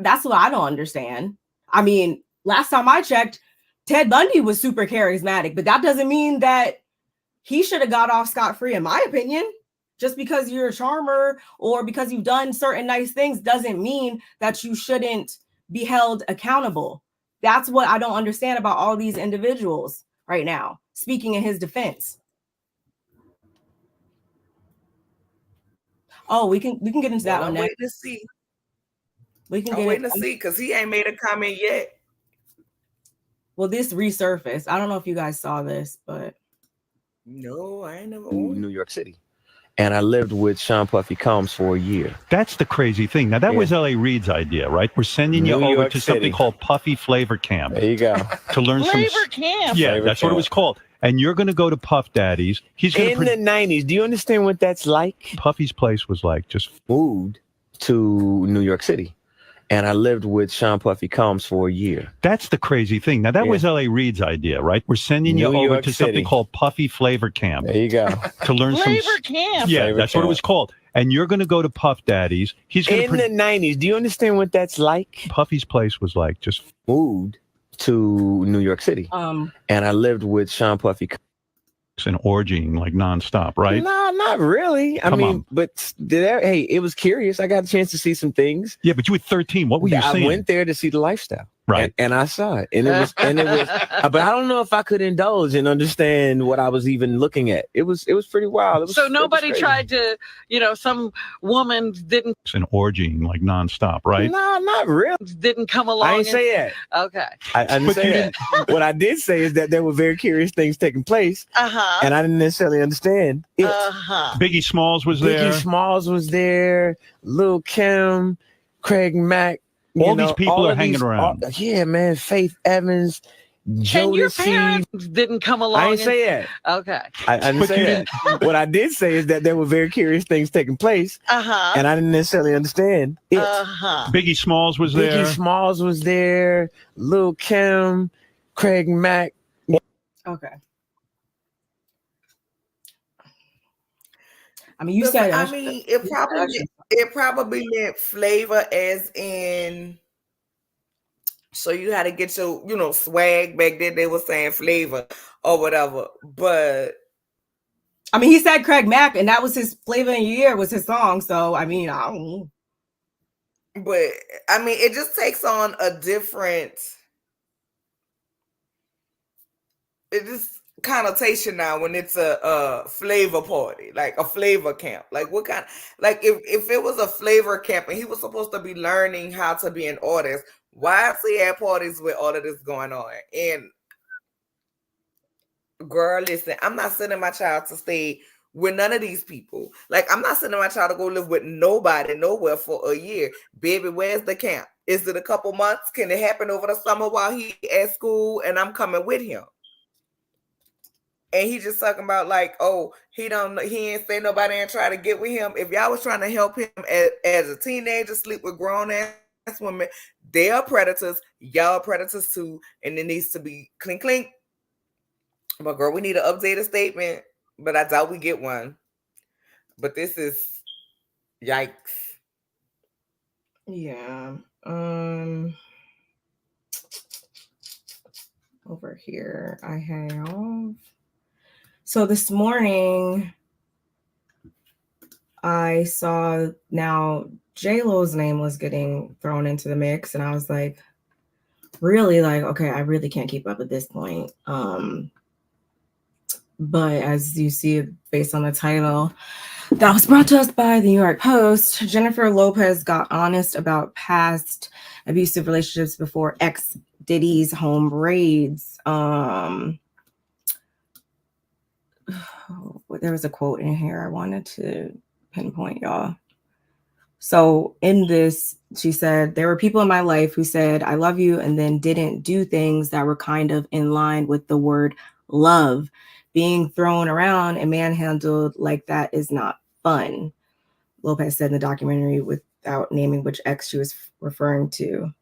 [SPEAKER 2] That's what I don't understand. I mean, last time I checked, Ted Bundy was super charismatic, but that doesn't mean that he should have got off scot-free, in my opinion. Just because you're a charmer or because you've done certain nice things doesn't mean that you shouldn't be held accountable. That's what I don't understand about all these individuals right now, speaking in his defense. Oh, we can get into that one next.
[SPEAKER 1] Wait to see.
[SPEAKER 2] We can
[SPEAKER 1] get waiting to see because he ain't made a comment yet.
[SPEAKER 2] Well, this resurfaced. I don't know if you guys saw this, but
[SPEAKER 1] no, I ain't never.
[SPEAKER 8] New York City. And I lived with Sean Puffy Combs for a year.
[SPEAKER 9] That's the crazy thing. Now, that was L.A. Reid's idea, right? We're sending you over to something called Puffy Flavor Camp.
[SPEAKER 8] There you go.
[SPEAKER 9] To learn
[SPEAKER 10] Flavor Camp.
[SPEAKER 9] Yeah, that's what it was called. And you're going to go to Puff Daddy's. He's going
[SPEAKER 8] in the 90s. Do you understand what that's like?
[SPEAKER 9] Puffy's place was like just
[SPEAKER 8] moved to New York City. And I lived with Sean Puffy Combs for a year.
[SPEAKER 9] That's the crazy thing. Now, that was L.A. Reid's idea, right? We're sending you over to something called Puffy Flavor Camp.
[SPEAKER 8] There you go.
[SPEAKER 9] To learn
[SPEAKER 10] Flavor Camp.
[SPEAKER 9] Yeah,
[SPEAKER 8] Flavor
[SPEAKER 9] that's
[SPEAKER 8] Camp.
[SPEAKER 9] what it was called. And you're going to go to Puff Daddy's. He's going
[SPEAKER 8] in the 90s. Do you understand what that's like?
[SPEAKER 9] Puffy's place was like just
[SPEAKER 8] moved to New York City. And I lived with Sean Puffy
[SPEAKER 9] and orgying like nonstop, right?
[SPEAKER 8] No, not really. I mean, but hey, it was curious. I got a chance to see some things.
[SPEAKER 9] Yeah, but you were 13. What were you seeing?
[SPEAKER 8] I went there to see the lifestyle.
[SPEAKER 9] Right.
[SPEAKER 8] And I saw it. And it was but I don't know if I could indulge and understand what I was even looking at. It was pretty wild.
[SPEAKER 10] So nobody tried to, some woman didn't.
[SPEAKER 9] And orgying like nonstop, right?
[SPEAKER 8] No, not really.
[SPEAKER 10] Didn't come along.
[SPEAKER 8] I didn't say that.
[SPEAKER 10] Okay.
[SPEAKER 8] I didn't say that. What I did say is that there were very curious things taking place. And I didn't necessarily understand it.
[SPEAKER 9] Biggie Smalls was there.
[SPEAKER 8] Biggie Smalls was there. Lil' Kim, Craig Mack.
[SPEAKER 9] All these people are hanging around.
[SPEAKER 8] Yeah, man. Faith Evans, Jodeci.
[SPEAKER 10] And your parents didn't come along.
[SPEAKER 8] I didn't say that.
[SPEAKER 10] Okay.
[SPEAKER 8] I didn't say that. What I did say is that there were very curious things taking place. And I didn't necessarily understand it.
[SPEAKER 9] Biggie Smalls was there.
[SPEAKER 8] Biggie Smalls was there. Lil' Kim, Craig Mack.
[SPEAKER 2] Okay. I mean, you said.
[SPEAKER 1] I mean, it probably meant flavor, as in. So you had to get your, swag. Back then they were saying flavor or whatever. But
[SPEAKER 2] I mean, he said Craig Mack, and that was his Flavor in Your Ear was his song. So I mean, I don't know.
[SPEAKER 1] But I mean, it just takes on a different. connotation now when it's a flavor party, like a flavor camp. Like what kind? Like if it was a flavor camp and he was supposed to be learning how to be an artist, why is he at parties with all of this going on? And girl, listen, I'm not sending my child to stay with none of these people. Like, I'm not sending my child to go live with nobody nowhere for a year. Baby, where's the camp? Is it a couple months? Can it happen over the summer while he at school and I'm coming with him? And he just talking about like, oh, he ain't say nobody and try to get with him. If y'all was trying to help him as a teenager sleep with grown ass women, they are predators. Y'all are predators too, and it needs to be clink clink. But girl, we need an updated statement, but I doubt we get one. But this is yikes.
[SPEAKER 2] Yeah. Over here, I have. So this morning, I saw now J-Lo's name was getting thrown into the mix, and I was like, really, like, okay, I really can't keep up at this point. But as you see, based on the title, that was brought to us by the New York Post. Jennifer Lopez got honest about past abusive relationships before ex-Diddy's home raids. There was a quote in here I wanted to pinpoint, y'all. So in this, she said, there were people in my life who said, I love you, and then didn't do things that were kind of in line with the word love. Being thrown around and manhandled like that is not fun, Lopez said in the documentary without naming which ex she was referring to.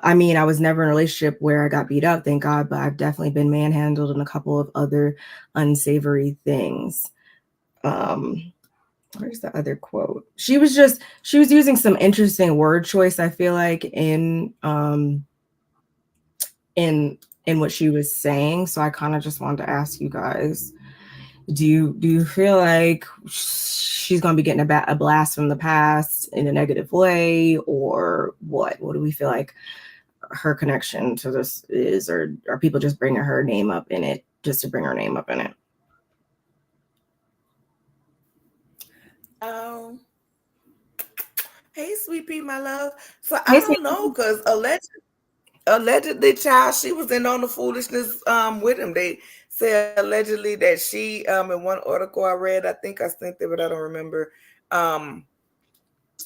[SPEAKER 2] I mean, I was never in a relationship where I got beat up, thank God, but I've definitely been manhandled and a couple of other unsavory things. Where's the other quote? She was using some interesting word choice, I feel like, in what she was saying. So I kind of just wanted to ask you guys, do you feel like she's going to be getting a blast from the past in a negative way, or what do we feel like her connection to this is, or are people just bringing her name up in it just to bring her name up in it?
[SPEAKER 1] Hey, sweet pea, my love. So I don't know, because allegedly, child, she was in on the foolishness with him. They said allegedly that she in one article I read, I think I sent it, but I don't remember.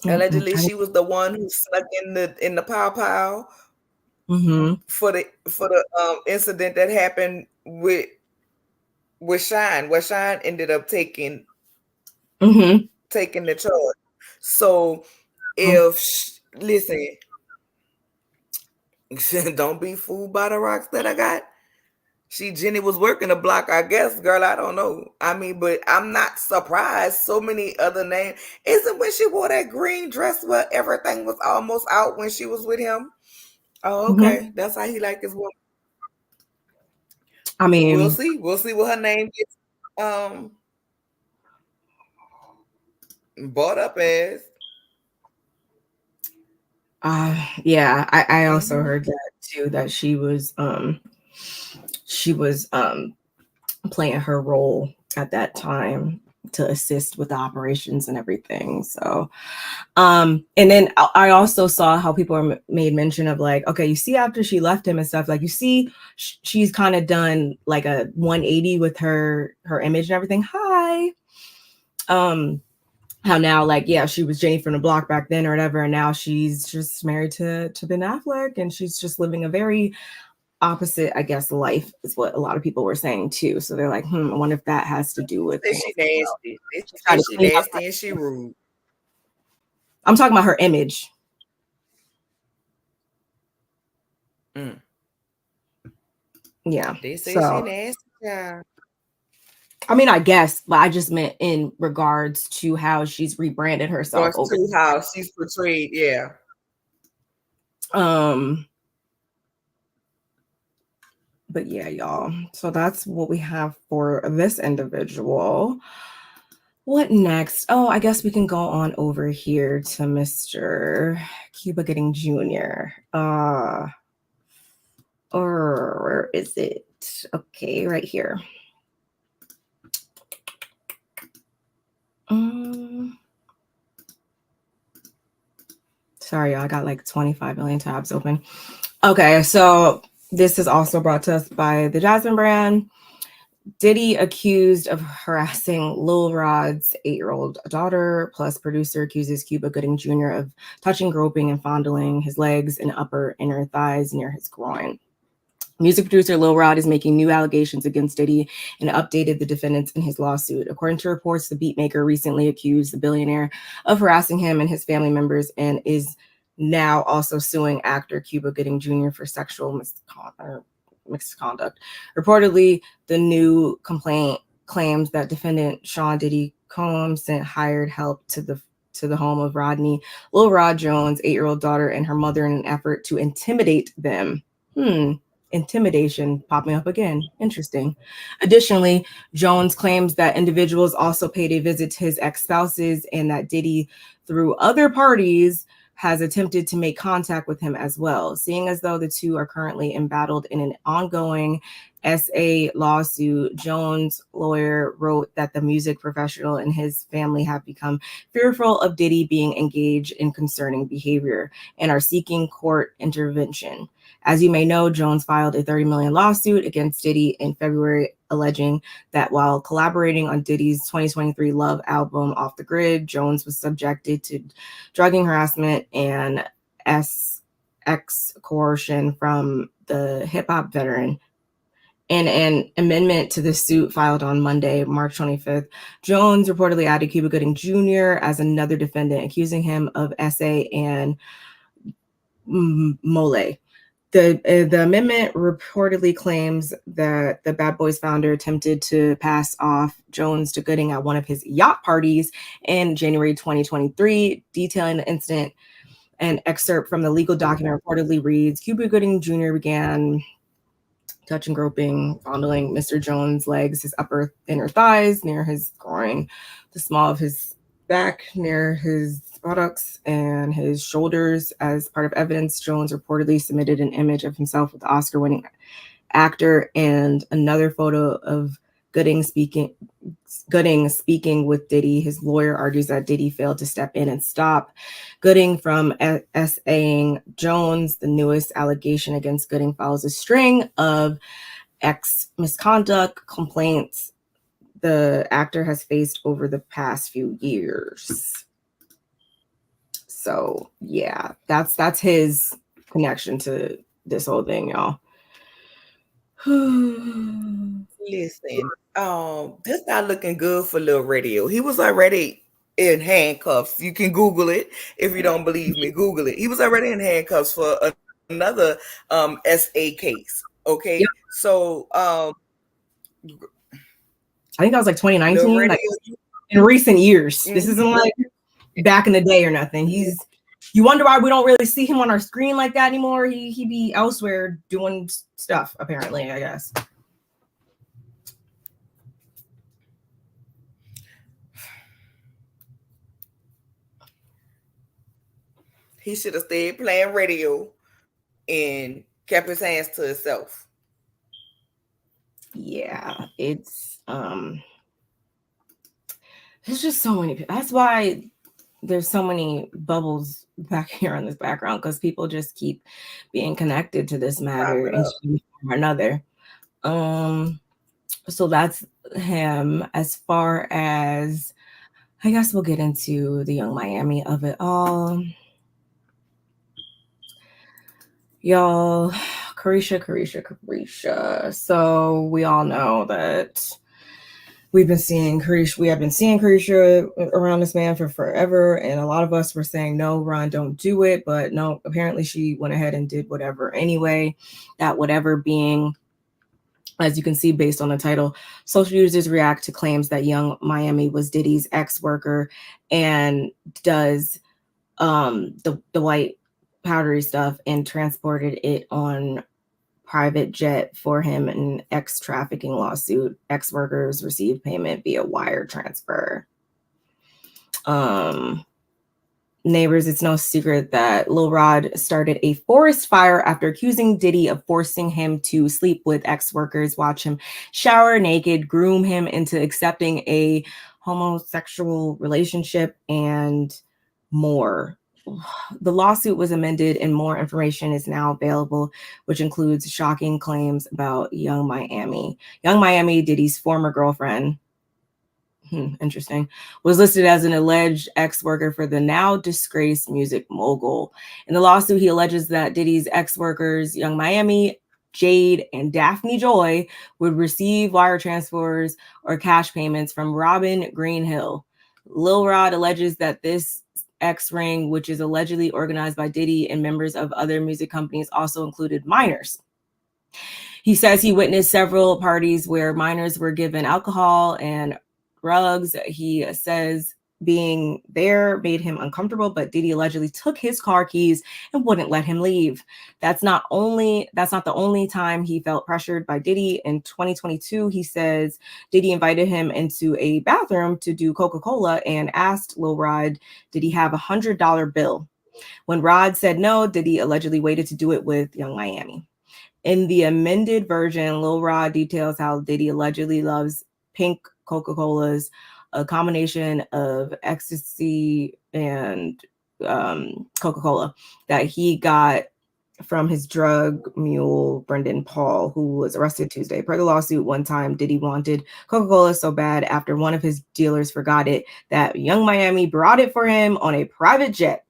[SPEAKER 1] Allegedly, she was the one who snuck in the pow for the incident that happened with Shine, where Shine ended up taking the charge. So listen, don't be fooled by the rocks that I got. Jenny was working the block, I guess, girl. I don't know. I mean, but I'm not surprised. So many other names. Isn't when she wore that green dress where everything was almost out when she was with him? Oh, okay. That's how he liked his woman.
[SPEAKER 2] I mean,
[SPEAKER 1] we'll see. We'll see what her name gets brought up as.
[SPEAKER 2] Yeah, I also heard that too, that she was playing her role at that time to assist with the operations and everything. So and then I also saw how people made mention of like, okay, you see after she left him and stuff, like you see she's kind of done like a 180 with her image and everything. Hi. How now, like, yeah, she was Jenny from the block back then or whatever, and now she's just married to Ben Affleck, and she's just living a very opposite, I guess, life is what a lot of people were saying too. So they're like, I wonder if that has to do with
[SPEAKER 1] she nasty. She nasty and she rude.
[SPEAKER 2] I'm talking about her image. Yeah.
[SPEAKER 1] They say she nasty. Yeah.
[SPEAKER 2] I mean, I guess, but I just meant in regards to how she's rebranded herself.
[SPEAKER 1] To how she's portrayed, yeah.
[SPEAKER 2] But yeah, y'all. So that's what we have for this individual. What next? Oh, I guess we can go on over here to Mr. Cuba Gooding Jr. Or where is it? Okay, right here. Sorry, I got like 25 million tabs open. Okay, so this is also brought to us by the Jasmine brand. Diddy accused of harassing Lil Rod's 8-year-old daughter, plus producer accuses Cuba Gooding Jr. of touching, groping, and fondling his legs and upper inner thighs near his groin. Music producer Lil Rod is making new allegations against Diddy and updated the defendants in his lawsuit. According to reports, the beatmaker recently accused the billionaire of harassing him and his family members and is now also suing actor Cuba Gooding Jr. for sexual misconduct. Reportedly, the new complaint claims that defendant Sean Diddy Combs sent hired help to the home of Rodney, Lil Rod Jones' 8-year-old daughter, and her mother in an effort to intimidate them. Intimidation popping up again. Interesting. Additionally, Jones claims that individuals also paid a visit to his ex-spouses and that Diddy, through other parties, has attempted to make contact with him as well. Seeing as though the two are currently embattled in an ongoing SA lawsuit, Jones' lawyer wrote that the music professional and his family have become fearful of Diddy being engaged in concerning behavior and are seeking court intervention. As you may know, Jones filed a $30 million lawsuit against Diddy in February, alleging that while collaborating on Diddy's 2023 Love album Off the Grid, Jones was subjected to drugging, harassment, and coercion from the hip-hop veteran. In an amendment to the suit filed on Monday, March 25th, Jones reportedly added Cuba Gooding Jr. as another defendant, accusing him of SA and Mole. The amendment reportedly claims that the Bad Boys founder attempted to pass off Jones to Gooding at one of his yacht parties in January 2023, detailing the incident. An excerpt from the legal document reportedly reads, Cuba Gooding Jr. began touching, groping, fondling Mr. Jones' legs, his upper inner thighs, near his groin, the small of his back, near his buttocks, and his shoulders. As part of evidence, Jones reportedly submitted an image of himself with the Oscar-winning actor and another photo of Gooding speaking with Diddy. His lawyer argues that Diddy failed to step in and stop Gooding from SAing Jones. The newest allegation against Gooding follows a string of misconduct complaints the actor has faced over the past few years. So yeah, that's his connection to this whole thing, y'all.
[SPEAKER 1] Listen, this not looking good for Lil Radio. He was already in handcuffs. You can Google it if you don't believe me. Google it. He was already in handcuffs for another SA case. Okay, yep. So I
[SPEAKER 2] think that was like 2019. Like, in recent years, this isn't like back in the day or nothing. You wonder why we don't really see him on our screen like that anymore. He be elsewhere doing stuff, apparently, I guess.
[SPEAKER 1] He should have stayed playing radio and kept his hands to himself.
[SPEAKER 2] Yeah, it's there's just so many people. That's why there's so many bubbles back here on this background, because people just keep being connected to this matter in some form or another. So that's him. As far as, I guess we'll get into the Young Miami of it all. Y'all, Carisha. So we all know that we have been seeing Carisha around this man for forever. And a lot of us were saying, no, Ron, don't do it. But no, apparently she went ahead and did whatever anyway. That whatever being, as you can see based on the title, social users react to claims that Young Miami was Diddy's ex-worker and does the white powdery stuff and transported it on private jet for him in ex-trafficking lawsuit. Ex-workers received payment via wire transfer. neighbors, it's no secret that Lil Rod started a forest fire after accusing Diddy of forcing him to sleep with ex-workers, watch him shower naked, groom him into accepting a homosexual relationship, and more. The lawsuit was amended and more information is now available, which includes shocking claims about Young Miami. Young Miami, Diddy's former girlfriend, interesting, was listed as an alleged ex-worker for the now disgraced music mogul. In the lawsuit, he alleges that Diddy's ex-workers, Young Miami, Jade, and Daphne Joy, would receive wire transfers or cash payments from Robin Greenhill. Lil Rod alleges that this X ring, which is allegedly organized by Diddy and members of other music companies, also included minors. He says he witnessed several parties where minors were given alcohol and drugs. He says being there made him uncomfortable, but Diddy allegedly took his car keys and wouldn't let him leave. That's not the only time he felt pressured by Diddy. In 2022, he says Diddy invited him into a bathroom to do Coca-Cola and asked Lil Rod, did he have $100 bill? When Rod said no, Diddy allegedly waited to do it with Young Miami. In the amended version, Lil Rod details how Diddy allegedly loves pink Coca-Colas, a combination of ecstasy and Coca-Cola that he got from his drug mule, Brendan Paul, who was arrested Tuesday. Per the lawsuit, one time Diddy wanted Coca-Cola so bad after one of his dealers forgot it that Young Miami brought it for him on a private jet.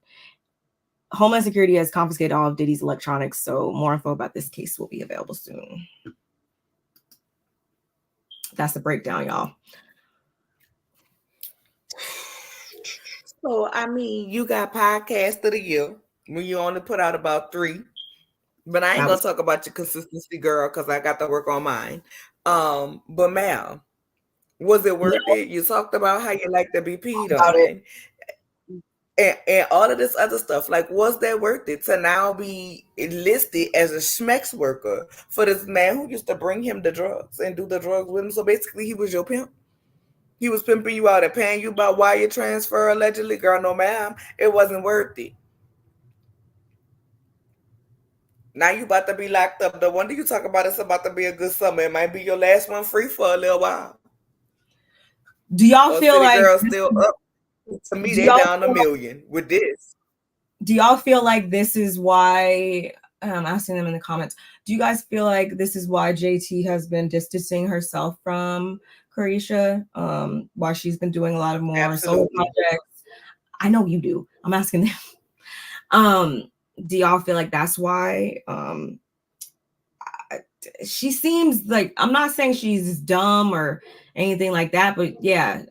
[SPEAKER 2] Homeland Security has confiscated all of Diddy's electronics, so more info about this case will be available soon. That's the breakdown, y'all.
[SPEAKER 1] So, I mean, you got podcast of the year when you only put out about 3. But I ain't gonna talk about your consistency, girl, because I got to work on mine. But ma'am, was it worth it? You talked about how you like to be peed on. And all of this other stuff, like, was that worth it to now be listed as a schmex worker for this man who used to bring him the drugs and do the drugs with him? So basically, he was your pimp. He was pimping you out and paying you about wire transfer, allegedly. Girl, no, ma'am, it wasn't worth it. Now you about to be locked up. The wonder you talk about it's about to be a good summer. It might be your last one free for a little while.
[SPEAKER 2] Do y'all feel like
[SPEAKER 1] girls still up? To me, they down $1 million with this.
[SPEAKER 2] Do y'all feel like this is why? I'm asking them in the comments. Do you guys feel like this is why JT has been distancing herself from Carisha? Why she's been doing a lot of more solo projects? I know you do. I'm asking them. Do y'all feel like that's why? She seems like, I'm not saying she's dumb or anything like that, but yeah,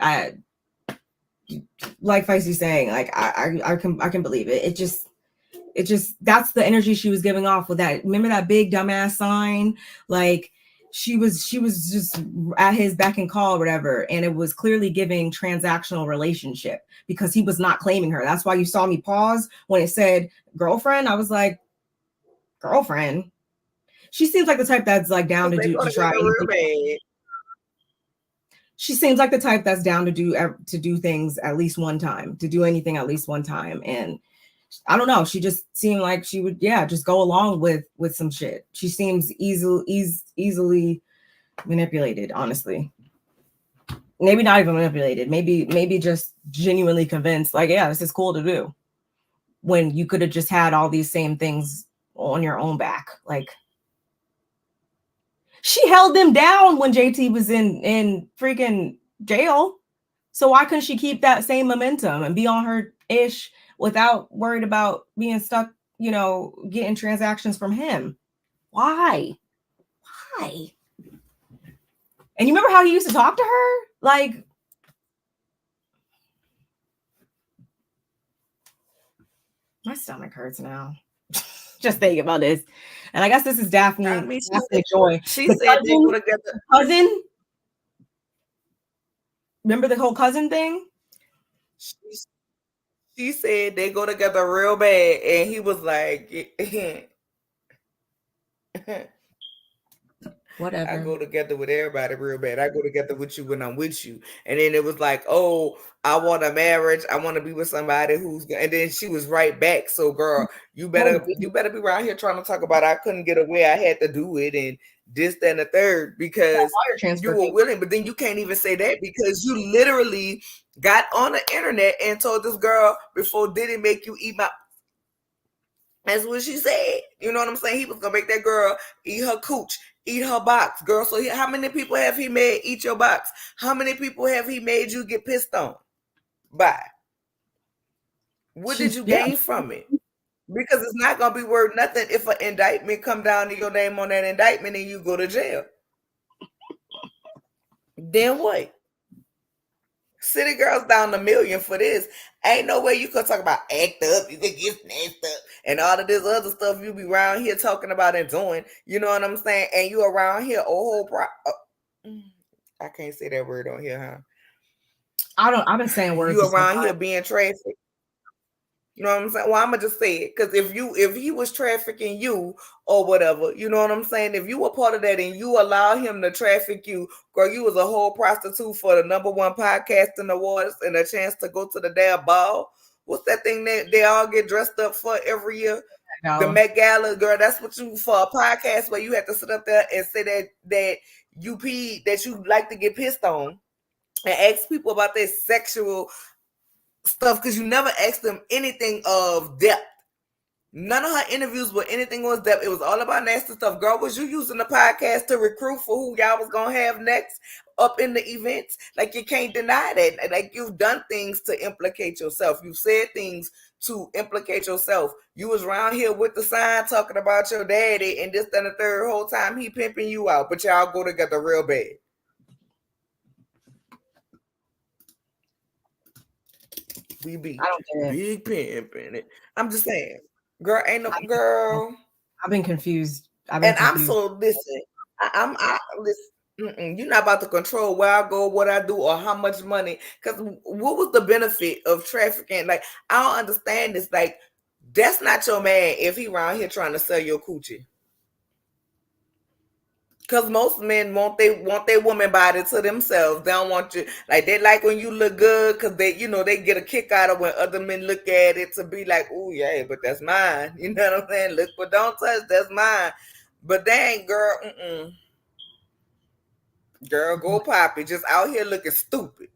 [SPEAKER 2] like Feisty saying, like I can believe it. It just that's the energy she was giving off with that. Remember that big dumbass sign? Like she was just at his beck and call or whatever, and it was clearly giving transactional relationship because he was not claiming her. That's why you saw me pause when it said girlfriend. I was like, girlfriend. She seems like the type that's like down to try anything. She seems like the type that's down to do things at least one time, to do anything at least one time. And I don't know. She just seemed like she would, just go along with some shit. She seems easily manipulated, honestly. Maybe not even manipulated. Maybe just genuinely convinced, like, yeah, this is cool to do. When you could have just had all these same things on your own back. Like, she held them down when JT was in freaking jail. So why couldn't she keep that same momentum and be on her ish without worried about being stuck, getting transactions from him? Why? And you remember how he used to talk to her? Like, my stomach hurts now. Just thinking about this. And I guess this is Daphne. Daphne Joy.
[SPEAKER 1] She said they go together.
[SPEAKER 2] Cousin. Remember the whole cousin thing?
[SPEAKER 1] She said they go together real bad, and he was like,
[SPEAKER 2] Whatever.
[SPEAKER 1] I go together with everybody real bad. I go together with you when I'm with you. And then it was like, oh, I want a marriage. I want to be with somebody who's. And then she was right back. So, girl, you better be around here trying to talk about I couldn't get away. I had to do it and this, that, and the third because you were willing. But then you can't even say that because you literally got on the internet and told this girl before Diddy make you eat my. That's what she said. You know what I'm saying? He was gonna make that girl eat her cooch, eat her box, girl. So how many people have he made eat your box? How many people have he made you get pissed on? By what did you gain from it? Because it's not gonna be worth nothing if an indictment come down to your name on that indictment and you go to jail. Then what? City girls down $1 million for this. Ain't no way you could talk about act up, you could get snatched up, and all of this other stuff you be around here talking about and doing. You know what I'm saying? And you around here I can't say that word on here,
[SPEAKER 2] huh? I've been saying words.
[SPEAKER 1] You around here being trafficked. You know what I'm saying? Well, I'm gonna just say it because if he was trafficking you or whatever, you know what I'm saying? If you were part of that and you allow him to traffic you, girl, you was a whole prostitute for the #1 podcasting awards and a chance to go to the damn ball. What's that thing that they all get dressed up for every year? The Met Gala, girl. That's what you for a podcast where you have to sit up there and say that you peed, that you like to get pissed on, and ask people about their sexual stuff because you never asked them anything of depth. None of her interviews were anything was depth. It was all about nasty stuff. Girl, was you using the podcast to recruit for who y'all was gonna have next up in the events? Like, you can't deny that. Like, you've done things to implicate yourself. You've said things to implicate yourself. You was around here with the sign talking about your daddy and this, that, and the third whole time he pimping you out, but y'all go together real bad. We be big pimping it. I'm just saying, girl, ain't no girl.
[SPEAKER 2] I've been confused.
[SPEAKER 1] I'm so listen. I listen. You're not about to control where I go, what I do, or how much money. Because what was the benefit of trafficking? Like, I don't understand this. Like, that's not your man if he around here trying to sell your coochie. Because most men want their woman body to themselves. They don't want you, like, they like when you look good because they get a kick out of when other men look at it to be like, oh yeah, but that's mine. You know what I'm saying? Look, but don't touch, that's mine. But dang, girl, girl, go poppy. Just out here looking stupid.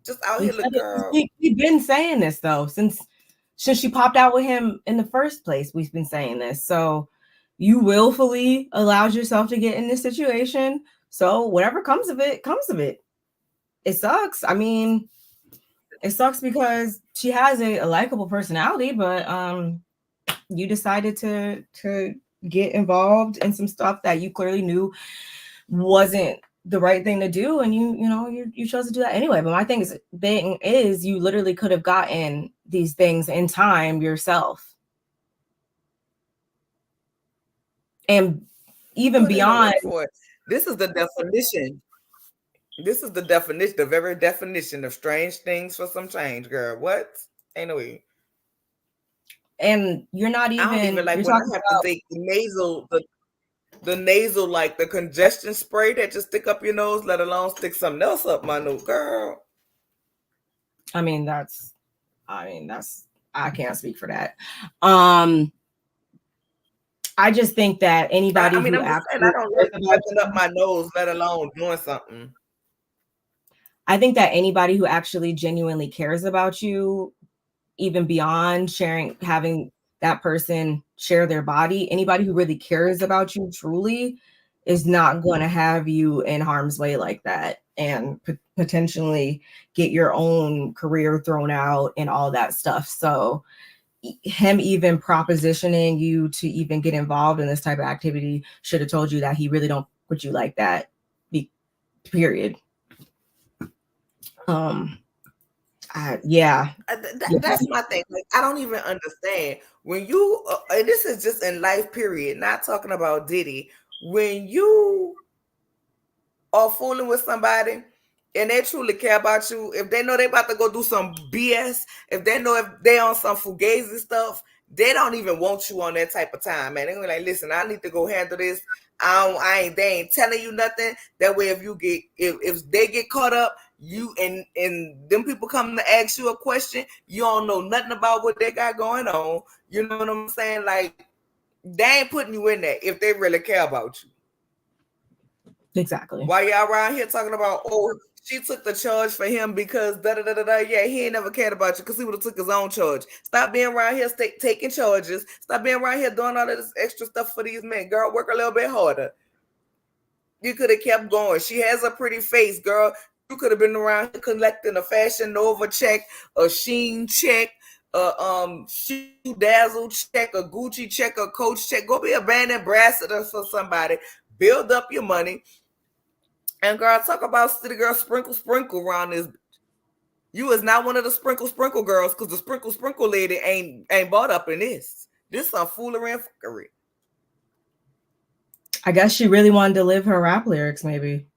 [SPEAKER 1] Just out here looking, girl.
[SPEAKER 2] We've been saying this though since she popped out with him in the first place. We've been saying this. So you willfully allowed yourself to get in this situation. So whatever comes of it, comes of it. It sucks. I mean, it sucks because she has a likable personality, but you decided to get involved in some stuff that you clearly knew wasn't the right thing to do, and you chose to do that anyway. But my thing is you literally could have gotten these things in time yourself. And even beyond,
[SPEAKER 1] this is the definition. This is the definition, the very definition of strange things for some change, girl. What? Ain't no way.
[SPEAKER 2] And you're not even.
[SPEAKER 1] I don't even like when I have to take the nasal, like the congestion spray that just stick up your nose, let alone stick something else up my nose, girl.
[SPEAKER 2] I can't speak for that. I just think that anybody who actually,
[SPEAKER 1] I don't like stepping up my nose, let alone doing something.
[SPEAKER 2] I think that anybody who actually genuinely cares about you, even beyond having that person share their body, anybody who really cares about you truly is not going to have you in harm's way like that and potentially get your own career thrown out and all that stuff. So him even propositioning you to even get involved in this type of activity should have told you that he really don't put you like that, period. That's
[SPEAKER 1] my thing. Like, I don't even understand when you and this is just in life, period, not talking about Diddy. When you are fooling with somebody and they truly care about you, if they know they about to go do some BS, if they know if they on some fugazi stuff they don't even want you on that type of time, man. They're gonna be like, listen, I need to go handle this. They ain't telling you nothing. That way, if they get caught up, you and them people come to ask you a question, you don't know nothing about what they got going on. You know what I'm saying? Like, they ain't putting you in there if they really care about you.
[SPEAKER 2] Exactly.
[SPEAKER 1] Why y'all around here talking about, oh, she took the charge for him because da-da-da-da-da. Yeah, he ain't never cared about you because he would have took his own charge. Stop being around here taking charges. Stop being around here doing all of this extra stuff for these men. Girl, work a little bit harder. You could have kept going. She has a pretty face, girl. You could have been around here collecting a Fashion Nova check, a Shein check, a Shoe Dazzle check, a Gucci check, a Coach check. Go be a brand ambassador for somebody. Build up your money. And girl, talk about city girl sprinkle around this. You is not one of the sprinkle girls, because the sprinkle lady ain't bought up in this. This some foolery and fuckery.
[SPEAKER 2] I guess she really wanted to live her rap lyrics, maybe.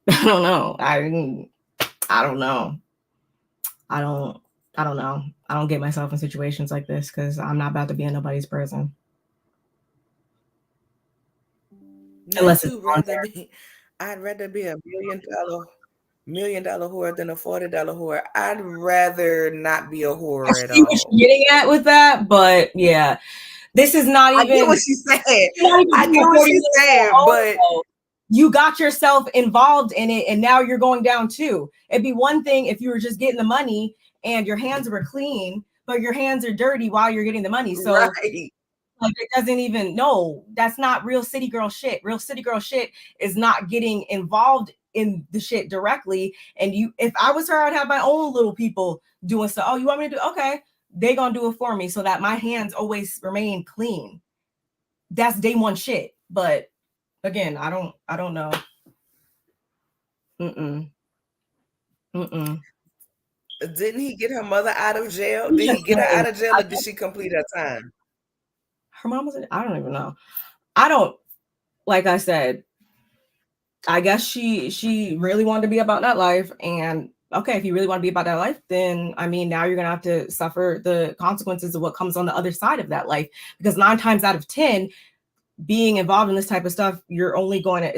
[SPEAKER 2] I don't know. I don't know. I don't know. I don't get myself in situations like this because I'm not about to be in nobody's prison. Unless it's
[SPEAKER 1] I'd rather be a $1 million whore than a $40 whore. I'd rather not be a whore at all.
[SPEAKER 2] I see what you're getting at with that, but yeah, this is not even.
[SPEAKER 1] I get what she's saying. I get what she's saying, but
[SPEAKER 2] you got yourself involved in it, and now you're going down too. It'd be one thing if you were just getting the money and your hands were clean, but your hands are dirty while you're getting the money. So.
[SPEAKER 1] Right.
[SPEAKER 2] Like, it doesn't even, no, that's not real city girl shit. Real city girl shit is not getting involved in the shit directly. And if I was her, I'd have my own little people doing stuff. Oh, you want me to do? Okay. They gonna do it for me so that my hands always remain clean. That's day one shit. But again, I don't know.
[SPEAKER 1] Didn't he get her mother out of jail? Did he get her out of jail, or did she complete her time?
[SPEAKER 2] Her mom was I don't even know. Like I said, I guess she really wanted to be about that life. And okay, if you really want to be about that life, then I mean, now you're gonna have to suffer the consequences of what comes on the other side of that life. Because 9 times out of 10, being involved in this type of stuff, it's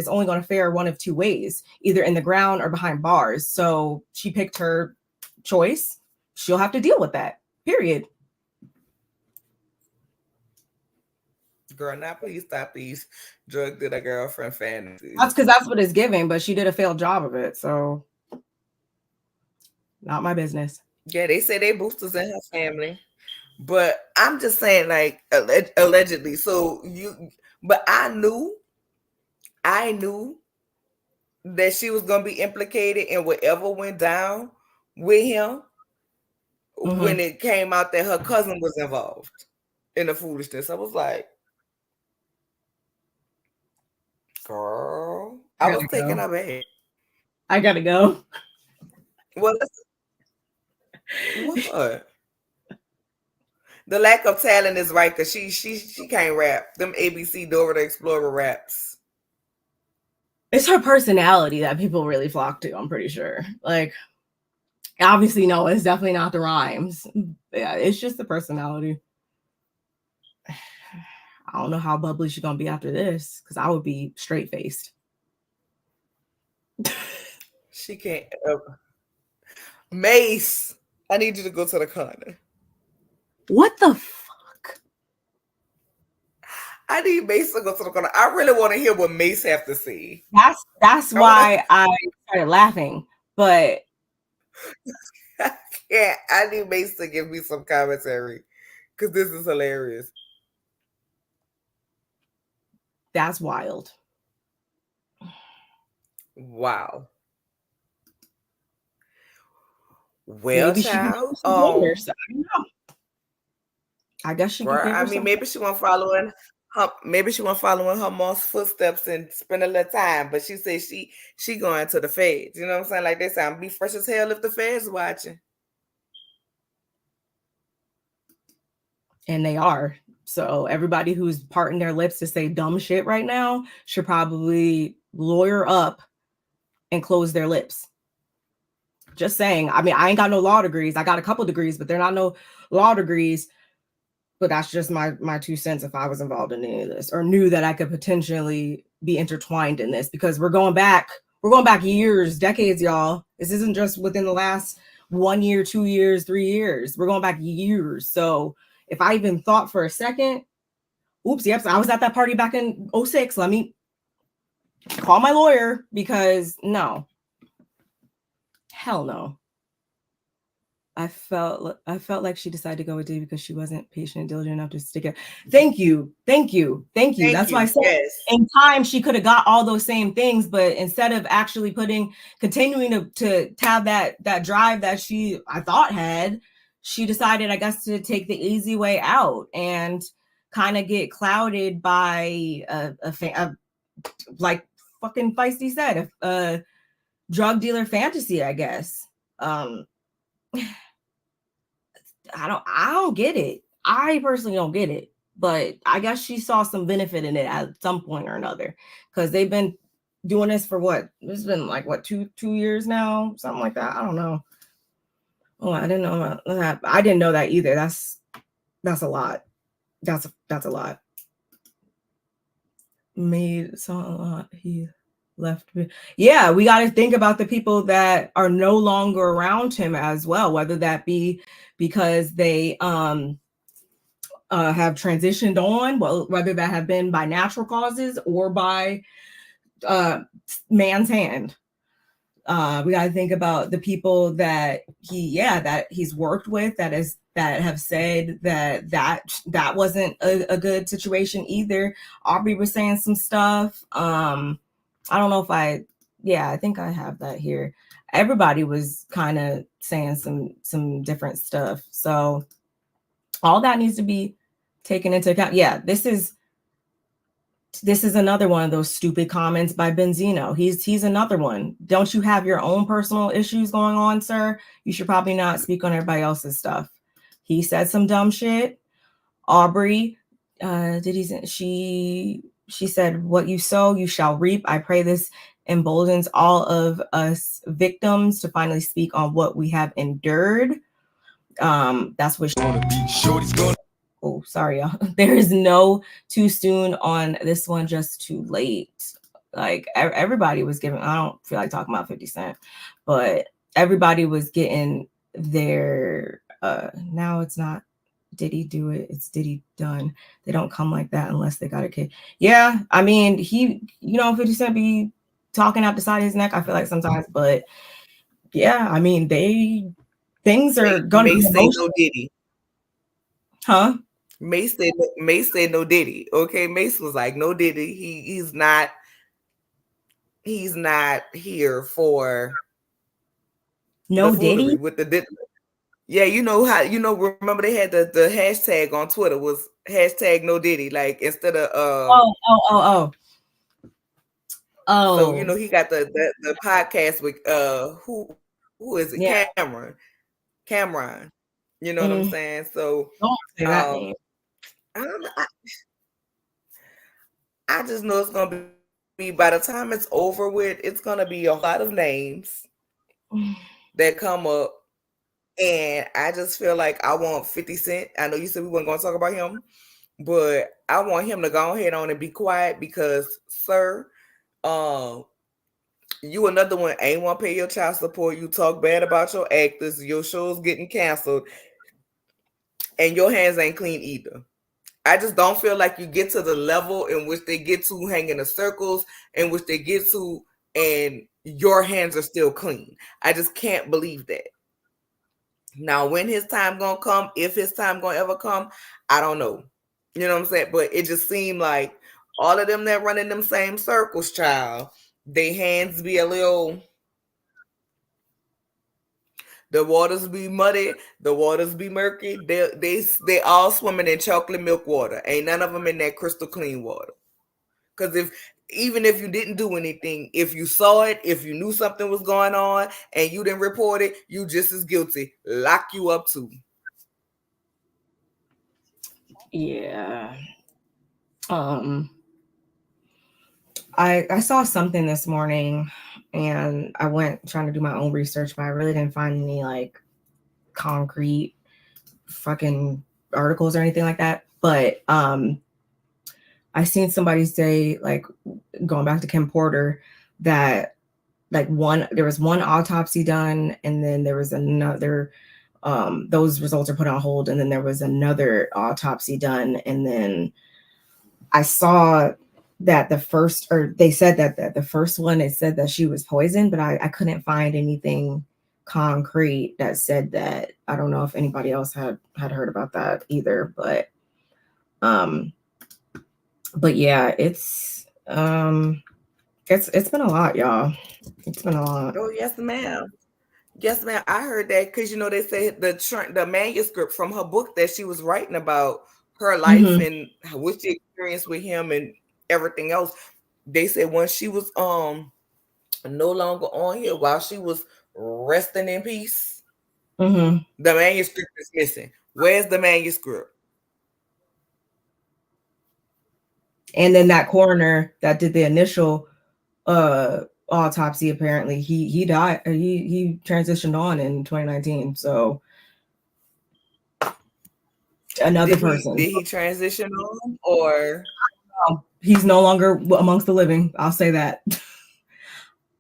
[SPEAKER 2] only going to fare one of 2 ways, either in the ground or behind bars. So she picked her choice. She'll have to deal with that. Period.
[SPEAKER 1] Girl, now please stop these drug dealer girlfriend fantasies.
[SPEAKER 2] That's because that's what it's giving, but she did a failed job of it, so not my business.
[SPEAKER 1] Yeah, they say they boosters in her family, but I'm just saying, like, allegedly. So but I knew that she was gonna be implicated in whatever went down with him when it came out that her cousin was involved in the foolishness. I was like, girl, I was taking her back.
[SPEAKER 2] I gotta go.
[SPEAKER 1] What? The lack of talent is right, because she can't rap. Them ABC Dora the Explorer raps.
[SPEAKER 2] It's her personality that people really flock to, I'm pretty sure. Like, obviously, no, it's definitely not the rhymes. Yeah, it's just the personality. I don't know how bubbly she's gonna be after this, because I would be straight faced.
[SPEAKER 1] She can't. Mace, I need you to go to the corner.
[SPEAKER 2] What the fuck?
[SPEAKER 1] I need Mace to go to the corner. I really want to hear what Mace have to say.
[SPEAKER 2] That's why I started laughing. But
[SPEAKER 1] yeah, I need Mace to give me some commentary, because this is hilarious.
[SPEAKER 2] That's wild.
[SPEAKER 1] Wow. Well, maybe child,
[SPEAKER 2] I don't know. I guess she.
[SPEAKER 1] I mean, maybe she won't follow in her. Maybe she won't follow in her mom's footsteps and spend a little time. But she says she going to the feds. You know what I'm saying? Like they say, I'm be fresh as hell if the feds watching.
[SPEAKER 2] And they are. So everybody who's parting their lips to say dumb shit right now should probably lawyer up and close their lips. Just saying. I mean, I ain't got no law degrees. I got a couple degrees, but they're not no law degrees. but that's just my 2 cents if I was involved in any of this or knew that I could potentially be intertwined in this, because we're going back years, decades, y'all. This isn't just within the last 1 year, 2 years, 3 years. We're going back years. So if I even thought for a second, oops, yep, I was at that party back in 2006. Let me call my lawyer, because no. Hell no. I felt like she decided to go with Diddy because she wasn't patient and diligent enough to stick it. Thank you. That's why I said in time she could have got all those same things, but instead of actually continuing to have that drive that I thought had, she decided, I guess, to take the easy way out and kind of get clouded by like fucking Feisty said, a drug dealer fantasy, I guess. I don't get it. I personally don't get it, but I guess she saw some benefit in it at some point or another, because they've been doing this for what? It's been like what, two years now, something like that. I don't know. Oh, I didn't know that. I didn't know that either. That's a lot. That's a lot. Made saw a lot. He left me. Yeah, we got to think about the people that are no longer around him as well, whether that be because they have transitioned on, well, whether that have been by natural causes or by man's hand. We got to think about the people that he's worked with that have said that wasn't a good situation either. Aubrey was saying some stuff. I don't know if I think I have that here. Everybody was kind of saying some different stuff. So all that needs to be taken into account. Yeah, this is another one of those stupid comments by Benzino. He's another one. Don't you have your own personal issues going on, sir? You should probably not speak on everybody else's stuff. He said some dumb shit. Aubrey, she said, what you sow, you shall reap. I pray this emboldens all of us victims to finally speak on what we have endured. That's what oh, sorry, y'all. There is no too soon on this one, just too late. Like everybody was giving, I don't feel like talking about 50 Cent, but everybody was getting their now it's not Diddy do it, it's Diddy done. They don't come like that unless they got a kid. Yeah, I mean, 50 Cent be talking out the side of his neck, I feel like sometimes, but yeah, I mean, things are gonna be
[SPEAKER 1] no Diddy.
[SPEAKER 2] Huh?
[SPEAKER 1] Mace said no Diddy. Okay, Mace was like, no Diddy. He's not here for
[SPEAKER 2] no Diddy
[SPEAKER 1] with the Diddy. Yeah, remember they had the hashtag on Twitter was hashtag no Diddy, like instead of
[SPEAKER 2] oh.
[SPEAKER 1] So he got the podcast with who is it?
[SPEAKER 2] Yeah.
[SPEAKER 1] Cameron. You know what I'm saying? So
[SPEAKER 2] don't say that name.
[SPEAKER 1] I don't know. I just know it's gonna be by the time it's over with, it's gonna be a lot of names that come up. And I just feel like I want 50 Cent. I know you said we weren't going to talk about him, but I want him to go ahead on and be quiet because, sir, you another one ain't want to pay your child support. You talk bad about your actors. Your show's getting canceled. And your hands ain't clean either. I just don't feel like you get to the level in which they get to hanging the circles, in which they get to, and your hands are still clean. I just can't believe that. Now, when his time gonna come, if his time gonna ever come, I don't know. You know what I'm saying? But it just seemed like all of them that run in them same circles, child, their hands be a little, the waters be muddy, the waters be murky. They all swimming in chocolate milk water. Ain't none of them in that crystal clean water. Because even if you didn't do anything, if you saw it, if you knew something was going on and you didn't report it, you just as guilty. Lock you up too.
[SPEAKER 2] Yeah. I saw something this morning and I went trying to do my own research, but I really didn't find any like concrete fucking articles or anything like that, but I seen somebody say, like, going back to Kim Porter, that like there was one autopsy done, and then there was another, those results are put on hold, and then there was another autopsy done, and then I saw that they said that the first one, it said that she was poisoned, but I couldn't find anything concrete that said that. I don't know if anybody else had heard about that either, but yeah, it's been a lot, y'all. It's been a lot.
[SPEAKER 1] Oh, yes, ma'am. Yes, ma'am. I heard that because they say the manuscript from her book that she was writing about her life and what she experienced with him and everything else. They said once she was no longer on here, while she was resting in peace, the manuscript is missing. Where's the manuscript?
[SPEAKER 2] And then that coroner that did the initial autopsy, apparently he died. He transitioned on in 2019. So another person.
[SPEAKER 1] Did he transition on, or
[SPEAKER 2] he's no longer amongst the living? I'll say that.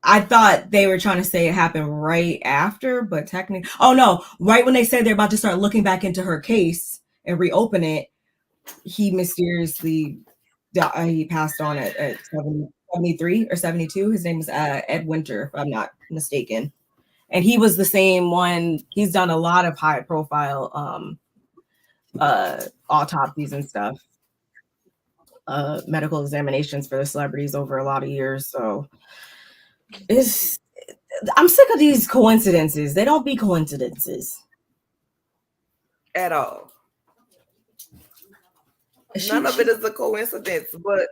[SPEAKER 2] I thought they were trying to say it happened right after, but technically, oh no, right when they said they're about to start looking back into her case and reopen it, he mysteriously died. He passed on at 73 or 72. His name was Ed Winter, if I'm not mistaken. And he was the same one. He's done a lot of high profile autopsies and stuff, medical examinations for the celebrities over a lot of years. So I'm sick of these coincidences. They don't be coincidences
[SPEAKER 1] at all. None of it is a coincidence. But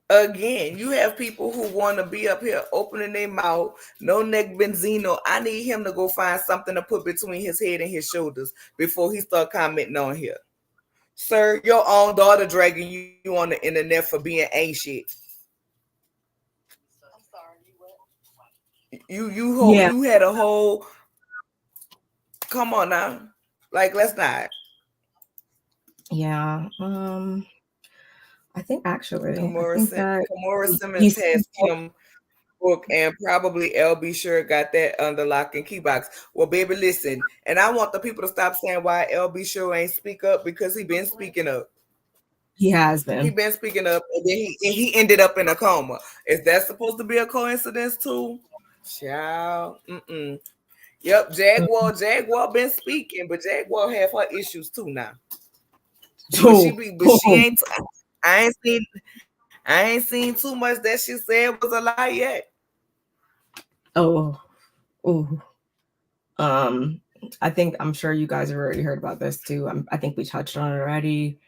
[SPEAKER 1] again, you have people who want to be up here opening their mouth, no neck Benzino. I need him to go find something to put between his head and his shoulders before he start commenting on here. Sir, your own daughter dragging you on the internet for being ain't shit. I'm sorry, you had a whole, come on now. Like, let's not.
[SPEAKER 2] Yeah. I think actually
[SPEAKER 1] Kimora Simmons has Kim book, and probably LB Sure got that under lock and key box. Well, baby, listen, and I want the people to stop saying why LB Sure ain't speak up, because he been speaking up.
[SPEAKER 2] He has been.
[SPEAKER 1] He been speaking up, and then he ended up in a coma. Is that supposed to be a coincidence too? Child. Yep, Jaguar been speaking, but Jaguar have her issues too now. But she ain't. I ain't seen too much that she said was a lie yet.
[SPEAKER 2] I'm sure you guys have already heard about this too. I think we touched on it already.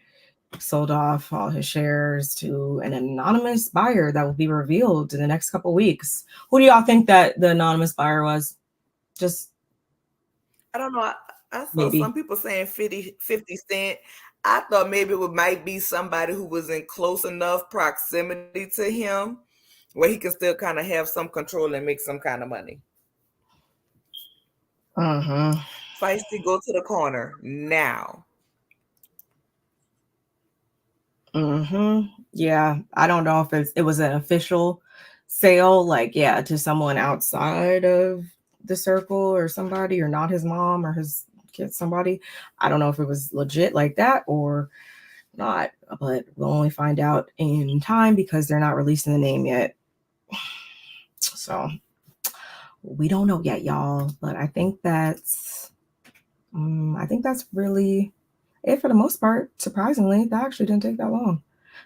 [SPEAKER 2] Sold off all his shares to an anonymous buyer that will be revealed in the next couple of weeks. Who do y'all think that the anonymous buyer was? Just,
[SPEAKER 1] I don't know. I saw some people saying 50 Cent. I thought maybe it might be somebody who was in close enough proximity to him where he can still kind of have some control and make some kind of money. Feisty, go to the corner now.
[SPEAKER 2] Yeah, I don't know if it was an official sale, like, yeah, to someone outside of the circle or somebody, or not his mom or his kid, somebody. I don't know if it was legit like that or not, but we'll only find out in time because they're not releasing the name yet. So we don't know yet, y'all, but I think that's really it for the most part. Surprisingly, that actually didn't take that long.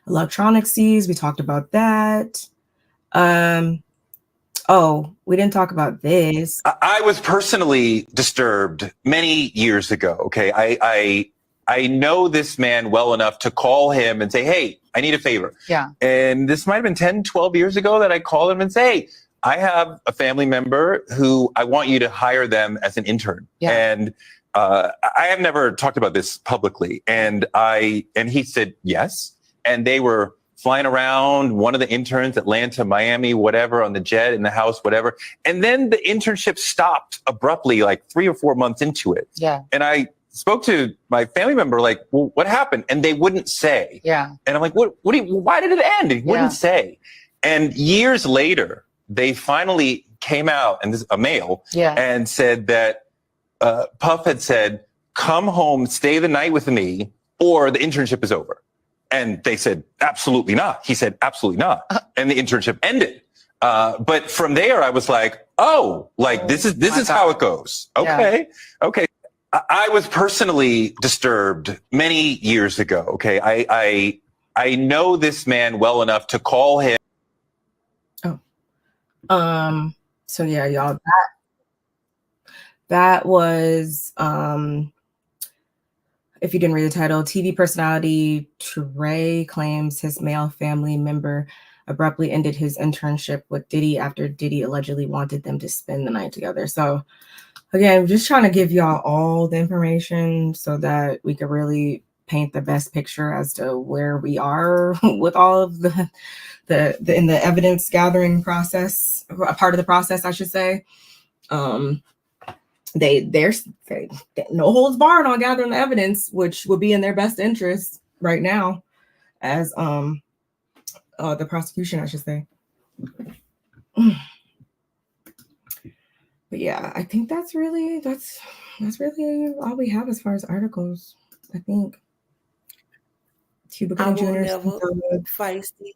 [SPEAKER 2] Electronic seeds, we talked about that. We didn't talk about this.
[SPEAKER 11] I was personally disturbed many years ago. Okay, I know this man well enough to call him and say, hey, I need a favor.
[SPEAKER 12] Yeah.
[SPEAKER 11] And this might have been 10, 12 years ago that I called him and say, hey, I have a family member who I want you to hire them as an intern.
[SPEAKER 12] Yeah.
[SPEAKER 11] And I have never talked about this publicly. And he said yes. And they were flying around, one of the interns, Atlanta, Miami, whatever, on the jet, in the house, whatever. And then the internship stopped abruptly, like 3 or 4 months into it.
[SPEAKER 12] Yeah.
[SPEAKER 11] And I spoke to my family member, like, well, what happened? And they wouldn't say.
[SPEAKER 10] Yeah.
[SPEAKER 11] And I'm like, why did it end? He wouldn't say. And years later, they finally came out, and this is a male, and said that Puff had said, come home, stay the night with me, or the internship is over. And they said, absolutely not. He said, absolutely not. And the internship ended. But from there, I was like, oh, like this is how it goes. Okay. Yeah. Okay. I was personally disturbed many years ago. Okay. I know this man well enough to call him.
[SPEAKER 2] Oh. So yeah, y'all, that was if you didn't read the title, TV personality Trey claims his male family member abruptly ended his internship with Diddy after Diddy allegedly wanted them to spend the night together. So again, I'm just trying to give y'all all the information so that we could really paint the best picture as to where we are with all of the in the evidence gathering process, a part of the process, I should say. There's no holds barred on gathering the evidence, which would be in their best interest right now, as the prosecution, I should say. But yeah, I think that's really all we have as far as articles. I think Cuba
[SPEAKER 1] I will
[SPEAKER 2] Jr.
[SPEAKER 1] never feisty.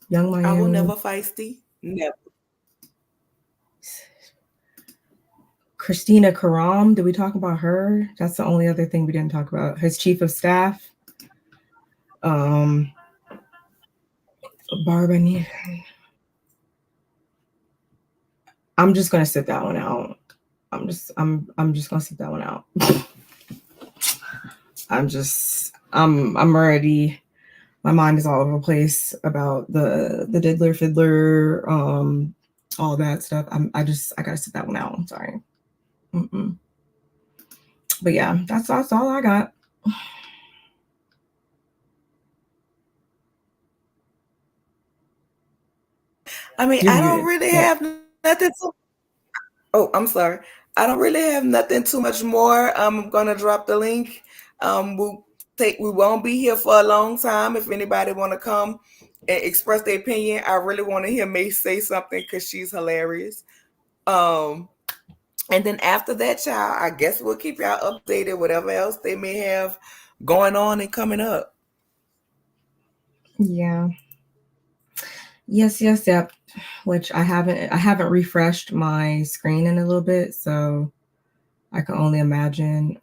[SPEAKER 2] Young Miami.
[SPEAKER 1] I will never feisty. Never.
[SPEAKER 2] Christina Karam, did we talk about her? That's the only other thing we didn't talk about. His chief of staff. Barbara. I'm just gonna sit that one out. I'm just gonna sit that one out. I'm already, my mind is all over the place about the diddler fiddler, all that stuff. I gotta sit that one out. I'm sorry. But yeah, that's all I got.
[SPEAKER 1] I mean, I don't really have nothing to. Oh, I'm sorry. I don't really have nothing too much more. I'm gonna drop the link. We won't be here for a long time. If anybody want to come and express their opinion, I really want to hear May say something because she's hilarious. And then after that, child, I guess we'll keep y'all updated, whatever else they may have going on and coming up.
[SPEAKER 2] Yeah. Yes. Which I haven't refreshed my screen in a little bit, so I can only imagine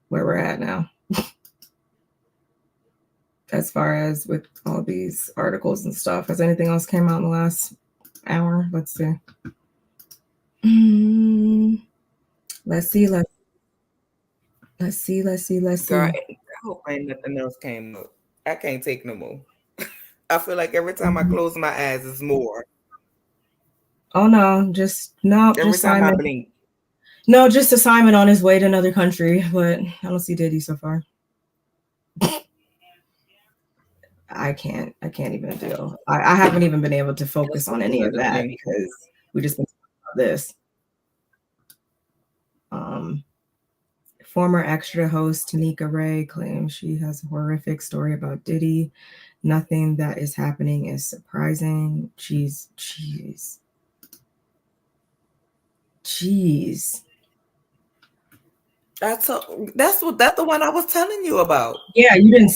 [SPEAKER 2] where we're at now. As far as with all these articles and stuff. Has anything else came out in the last hour? Let's see. Let's see.
[SPEAKER 1] Girl, I hope ain't nothing else came up. I can't take no more. I feel like every time I close my eyes, it's more.
[SPEAKER 2] Oh no,
[SPEAKER 1] every time I blink.
[SPEAKER 2] No, just assignment on his way to another country, but I don't see Diddy so far. I can't even deal. I haven't even been able to focus on any of that because we just been talking about this. Former extra host Tanika Ray claims she has a horrific story about Diddy. Nothing that is happening is surprising. Jeez.
[SPEAKER 1] That's the one I was telling you about.
[SPEAKER 2] Yeah, you didn't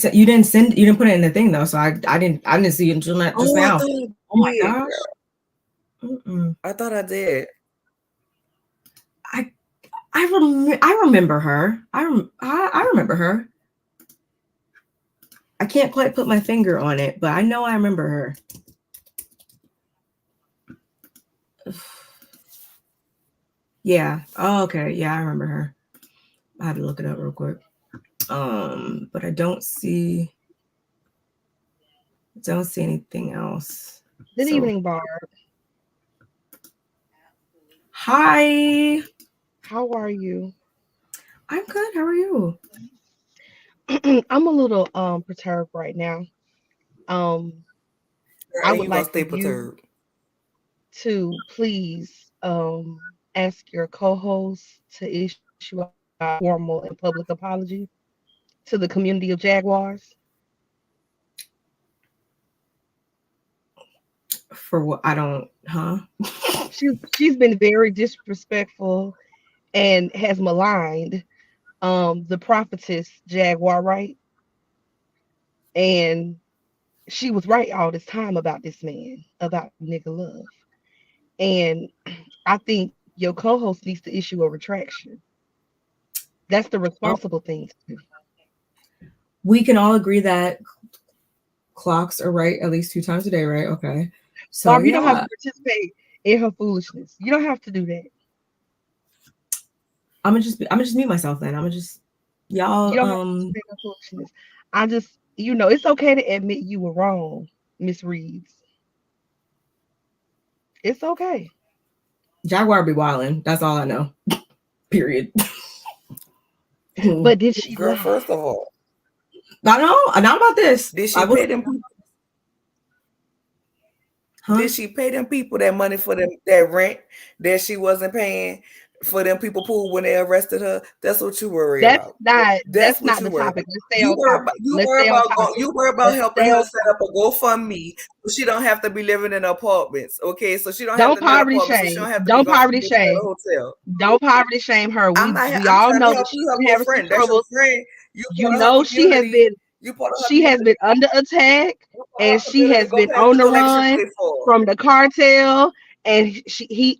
[SPEAKER 2] put it in the thing though, so I didn't see it until just now. Oh my gosh.
[SPEAKER 1] I thought I did.
[SPEAKER 2] I remember her. I remember her. I can't quite put my finger on it, but I know I remember her. Yeah. Oh, okay. Yeah, I remember her. I had to look it up real quick. But I don't see anything else.
[SPEAKER 12] Good evening, Barb.
[SPEAKER 2] Hi.
[SPEAKER 12] How are you?
[SPEAKER 2] I'm good. How are you?
[SPEAKER 12] I'm a little perturbed right now. I would like
[SPEAKER 1] stay perturbed.
[SPEAKER 12] To please ask your co-host to issue formal and public apology to the community of Jaguars?
[SPEAKER 2] For what? I don't, huh?
[SPEAKER 12] She's been very disrespectful and has maligned the prophetess Jaguar, right? And she was right all this time about this man, about nigga love. And I think your co-host needs to issue a retraction. That's the responsible thing to do.
[SPEAKER 2] We can all agree that clocks are right at least 2 times a day, right? Okay. So
[SPEAKER 12] Barb, you don't have to participate in her foolishness. You don't have to do that.
[SPEAKER 2] I'm gonna just mute myself then. I'm gonna just y'all.
[SPEAKER 12] You don't have to participate in her foolishness. I just, it's okay to admit you were wrong, Miss Reeves. It's okay.
[SPEAKER 2] Jaguar be wilding. That's all I know. Period.
[SPEAKER 12] But did she?
[SPEAKER 1] Girl, first of all,
[SPEAKER 2] I know. Not about this.
[SPEAKER 1] Did she pay them people? Huh? Did she pay them people that money for that rent that she wasn't paying for them people pool when they arrested her? That's what you worry about.
[SPEAKER 12] That's not the topic. Let's stay on topic.
[SPEAKER 1] You worry about helping her set up a GoFundMe so she don't have to be living in apartments. Okay, so she don't have to
[SPEAKER 12] poverty shame.
[SPEAKER 1] So
[SPEAKER 12] don't poverty shame. Don't poverty shame her. We all know that she's having some trouble. She has been under attack, and she has been on the run from the cartel. And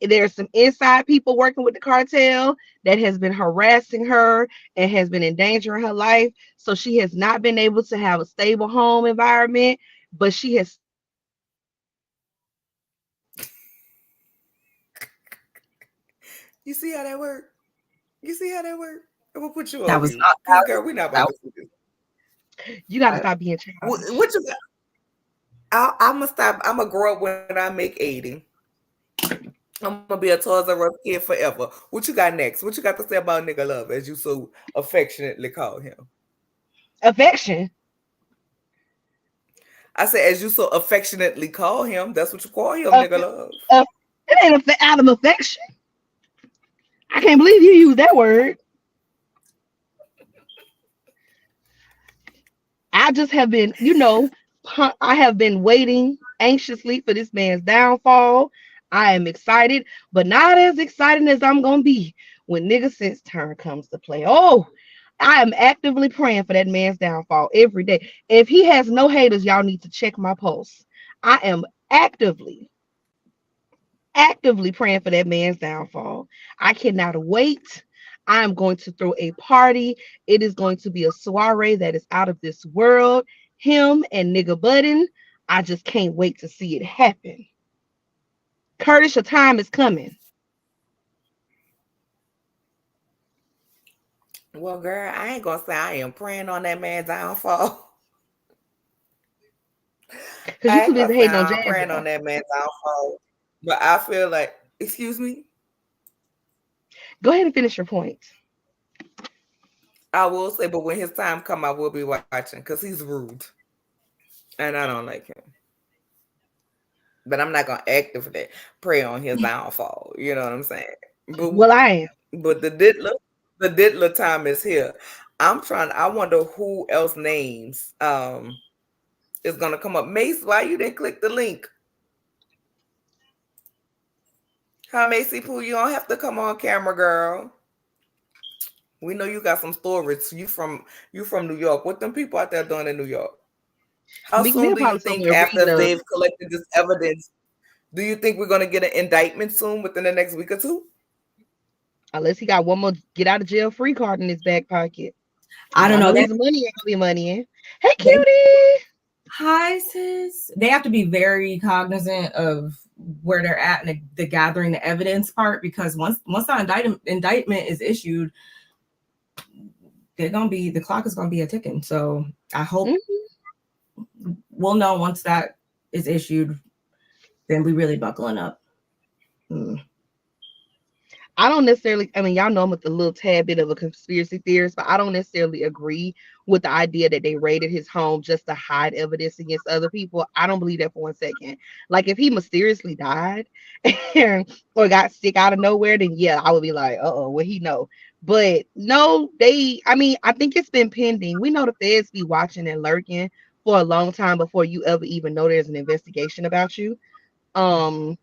[SPEAKER 12] there's some inside people working with the cartel that has been harassing her and has been endangering her life. So she has not been able to have a stable home environment, but she has.
[SPEAKER 1] You see how that worked? I'm gonna put you on.
[SPEAKER 2] That was
[SPEAKER 1] girl. We not about to do this.
[SPEAKER 12] You gotta stop being childish.
[SPEAKER 1] What you got? I'm gonna stop. I'm gonna grow up when I make 80. I'm gonna be a Toys R Us kid forever. What you got next? What you got to say about nigga love, as you so affectionately call him?
[SPEAKER 12] Affection.
[SPEAKER 1] I said, as you so affectionately call him, that's what you call him, nigga love.
[SPEAKER 12] It ain't out of affection. I can't believe you used that word. I just have been, I have been waiting anxiously for this man's downfall. I am excited, but not as excited as I'm going to be when nigga sense turn comes to play. Oh, I am actively praying for that man's downfall every day. If he has no haters, y'all need to check my pulse. I am actively praying for that man's downfall. I cannot wait. I am going to throw a party. It is going to be a soiree that is out of this world. Him and nigga Budden. I just can't wait to see it happen. Curtis, your time is coming.
[SPEAKER 1] Well, girl, I ain't gonna say I am praying on that man's downfall.
[SPEAKER 12] Because you too busy hating on
[SPEAKER 1] I'm praying on that man's downfall. But I feel like, excuse me?
[SPEAKER 12] Go ahead and finish your point.
[SPEAKER 1] I will say, but when his time come, I will be watching because he's rude. And I don't like him. But I'm not going to actively pray on his downfall. You know what I'm saying? But,
[SPEAKER 12] well, I am.
[SPEAKER 1] But the diddler time is here. I wonder who else names is going to come up. Mace, why you didn't click the link? Hi, Macy Pooh. You don't have to come on camera, girl. We know you got some stories. You from New York. What them people out there doing in New York? How soon do you think after they've collected this evidence, do you think we're going to get an indictment soon within the next week or two?
[SPEAKER 12] Unless he got one more get out of jail free card in his back pocket.
[SPEAKER 2] I don't know.
[SPEAKER 12] There's money in. Hey, cutie.
[SPEAKER 2] Hi, sis. They have to be very cognizant of where they're at and the gathering the evidence part, because once that indictment is issued, the clock is gonna be a ticking. So I hope we'll know once that is issued, then we really buckling up.
[SPEAKER 12] I don't necessarily, y'all know I'm a little tad bit of a conspiracy theorist, but I don't necessarily agree with the idea that they raided his home just to hide evidence against other people. I don't believe that for 1 second. Like, if he mysteriously died or got sick out of nowhere, then yeah, I would be like, what he know. But no, I think it's been pending. We know the feds be watching and lurking for a long time before you ever even know there's an investigation about you. Um,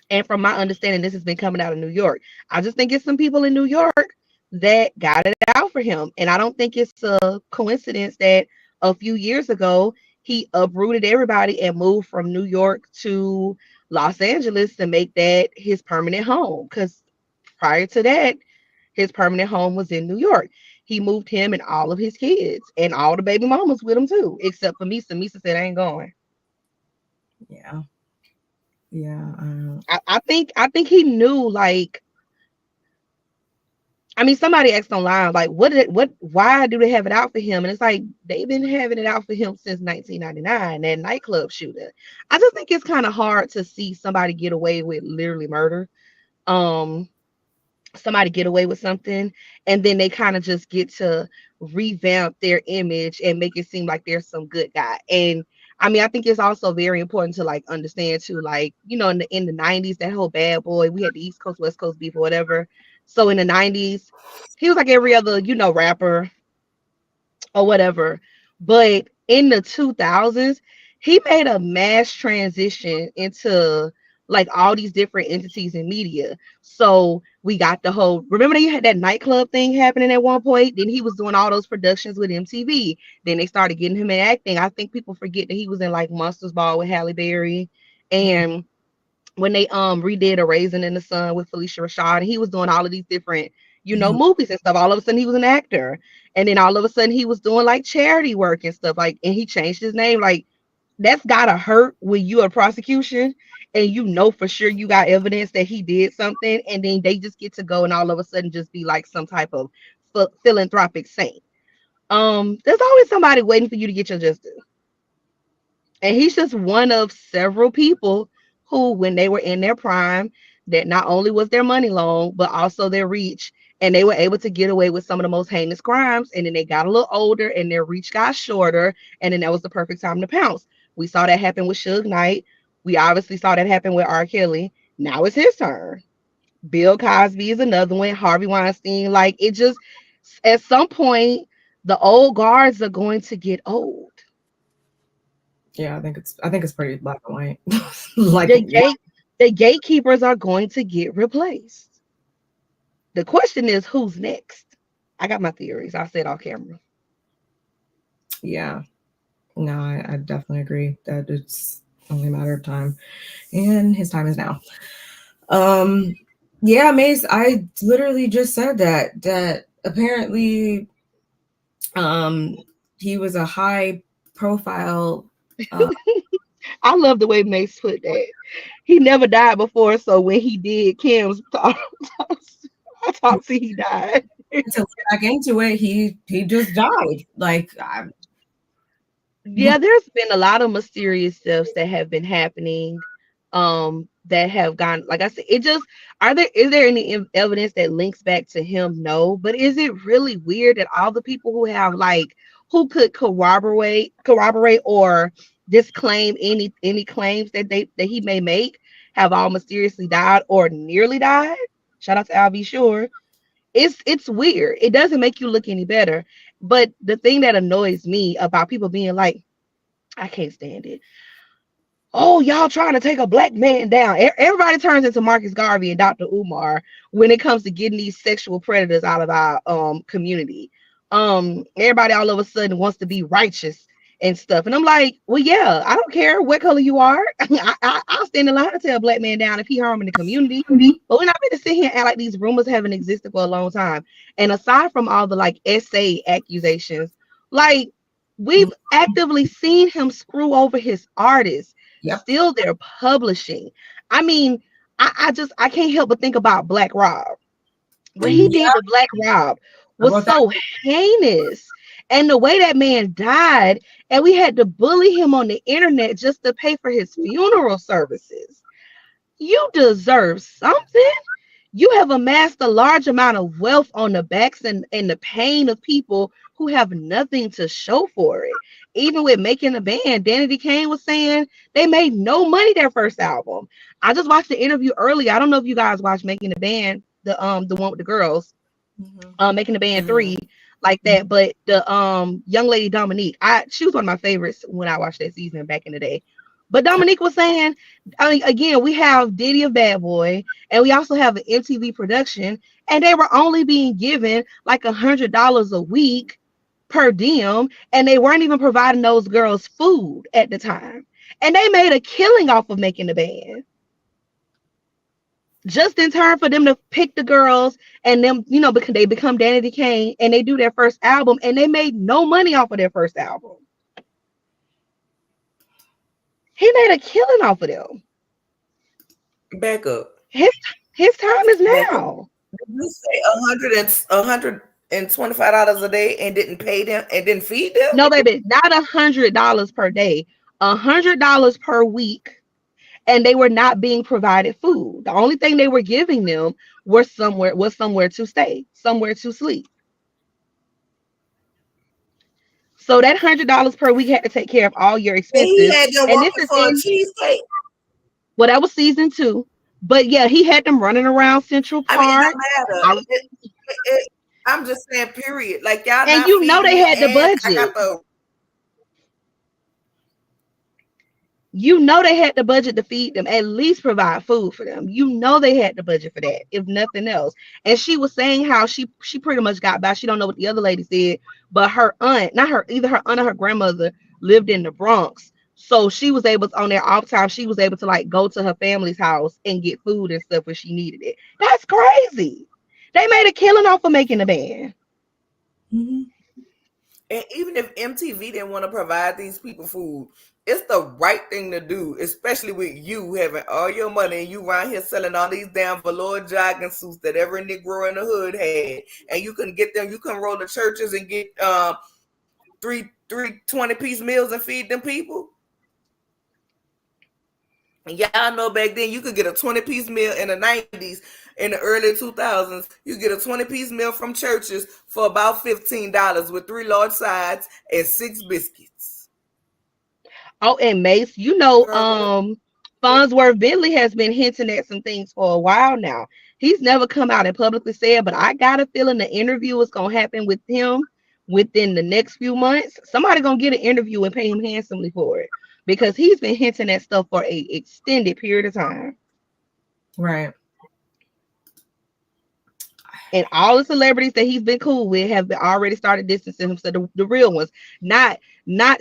[SPEAKER 12] and from my understanding, this has been coming out of New York. I just think it's some people in New York that got it out for him. And I don't think it's a coincidence that a few years ago he uprooted everybody and moved from New York to Los Angeles to make that his permanent home. Because prior to that, his permanent home was in New York. He moved him and all of his kids and all the baby mamas with him too, except for Misa. Misa said, I ain't going.
[SPEAKER 2] Yeah. Yeah.
[SPEAKER 12] I think he knew, like, I mean, somebody asked online, like, why do they have it out for him? And it's like, they've been having it out for him since 1999, that nightclub shooter. I just think it's kind of hard to see somebody get away with literally murder. Somebody get away with something, and then they kind of just get to revamp their image and make it seem like there's some good guy. And I mean, I think it's also very important to like understand too, like, in the 90s, that whole bad boy, we had the East Coast, West Coast beef or whatever. So in the 90s, he was like every other, rapper or whatever. But in the 2000s, he made a mass transition into like all these different entities in media. So we got the whole, remember you had that nightclub thing happening at one point? Then he was doing all those productions with MTV. Then they started getting him in acting. I think people forget that he was in like Monsters Ball with Halle Berry. And when they redid A Raisin in the Sun with Felicia Rashad, and he was doing all of these different, movies and stuff. All of a sudden he was an actor. And then all of a sudden he was doing like charity work and stuff, like, and he changed his name. Like, that's gotta hurt when you are prosecution and for sure you got evidence that he did something, and then they just get to go and all of a sudden just be like some type of philanthropic saint. There's always somebody waiting for you to get your just due. And he's just one of several people who, when they were in their prime, that not only was their money long, but also their reach. And they were able to get away with some of the most heinous crimes. And then they got a little older and their reach got shorter. And then that was the perfect time to pounce. We saw that happen with Suge Knight. We obviously saw that happen with R. Kelly. Now it's his turn. Bill Cosby is another one. Harvey Weinstein. Like, it just, at some point, the old guards are going to get old.
[SPEAKER 2] Yeah, I think it's pretty black and white. Like
[SPEAKER 12] the gatekeepers are going to get replaced. The question is, who's next? I got my theories. I said off camera.
[SPEAKER 2] Yeah. No, I definitely agree that it's only a matter of time. And his time is now. Yeah, Mace, I literally just said that apparently he was a high profile.
[SPEAKER 12] I love the way Mace put that. He never died before, so when he did, Kim's autopsy, he died.
[SPEAKER 2] To look back into it, he just died. Like,
[SPEAKER 12] yeah, there's been a lot of mysterious deaths that have been happening. That have gone, like I said, is there any evidence that links back to him? No, but is it really weird that all the people who have who could corroborate or disclaim any claims that he may make have all mysteriously died or nearly died? Shout out to Al B. Sure. It's weird. It doesn't make you look any better. But the thing that annoys me about people being like, I can't stand it. Oh, y'all trying to take a black man down. Everybody turns into Marcus Garvey and Dr. Umar when it comes to getting these sexual predators out of our community. Everybody all of a sudden wants to be righteous and stuff. And I'm like, well, yeah, I don't care what color you are. I'll stand in line to tell a black man down if he harming the community. But we're not going to sit here and act like these rumors haven't existed for a long time. And aside from all the essay accusations, we've actively seen him screw over his artists. Yep. Still they're publishing. I mean, I can't help but think about Black Rob. When he did the Black Rob was so heinous. And the way that man died, and we had to bully him on the internet just to pay for his funeral services. You deserve something. You have amassed a large amount of wealth on the backs and the pain of people who have nothing to show for it. Even with making a band, Danity Kane was saying they made no money their first album. I just watched the interview earlier. I don't know if you guys watched Making the Band, the one with the girls. Making the Band 3 like that. But the young lady Dominique, she was one of my favorites when I watched that season back in the day. But Dominique was saying, I mean, again, we have Diddy of Bad Boy, and we also have an MTV production, and they were only being given like $100 a week per diem, and they weren't even providing those girls food at the time. And they made a killing off of Making the Band. Just in time for them to pick the girls and them, you know, because they become Danity Kane and they do their first album, and they made no money off of their first album. He made a killing off of them.
[SPEAKER 1] Back up.
[SPEAKER 12] His time is now.
[SPEAKER 1] Did you say $125 a day and didn't pay them and didn't feed them?
[SPEAKER 12] No, baby, not $100 per day, $100 per week. And they were not being provided food. The only thing they were giving them was somewhere to stay, somewhere to sleep. So that $100 per week had to take care of all your expenses.
[SPEAKER 1] He had them
[SPEAKER 12] and this
[SPEAKER 1] walking
[SPEAKER 12] is
[SPEAKER 1] for a cheesecake.
[SPEAKER 12] Well, that was season 2. But yeah, he had them running around Central Park.
[SPEAKER 1] I mean, it don't matter. I'm just saying, period. Like y'all,
[SPEAKER 12] and you know they had the budget. You know they had the budget to feed them, at least provide food for them. You know they had the budget for that, if nothing else. And she was saying how she pretty much got by. She don't know what the other lady said, but her aunt, either her aunt or her grandmother lived in the Bronx. So she was able to, on their off time, she was able to like go to her family's house and get food and stuff when she needed it. That's crazy. They made a killing off of Making the Band.
[SPEAKER 1] Mm-hmm. And even if MTV didn't want to provide these people food, it's the right thing to do, especially with you having all your money and you around here selling all these damn velour jogging suits that every Negro in the hood had, and you can get them. You can roll the churches and get three 20-piece meals and feed them people. And y'all know back then you could get a 20-piece meal in the 90s, in the early 2000s. You get a 20-piece meal from churches for about $15 with 3 large sides and 6 biscuits.
[SPEAKER 12] Oh, and Mace, you know, Farnsworth Bentley has been hinting at some things for a while now. He's never come out and publicly said, but I got a feeling the interview is going to happen with him within the next few months. Somebody going to get an interview and pay him handsomely for it, because he's been hinting at stuff for an extended period of time.
[SPEAKER 2] Right.
[SPEAKER 12] And all the celebrities that he's been cool with have already started distancing him. So the real ones, not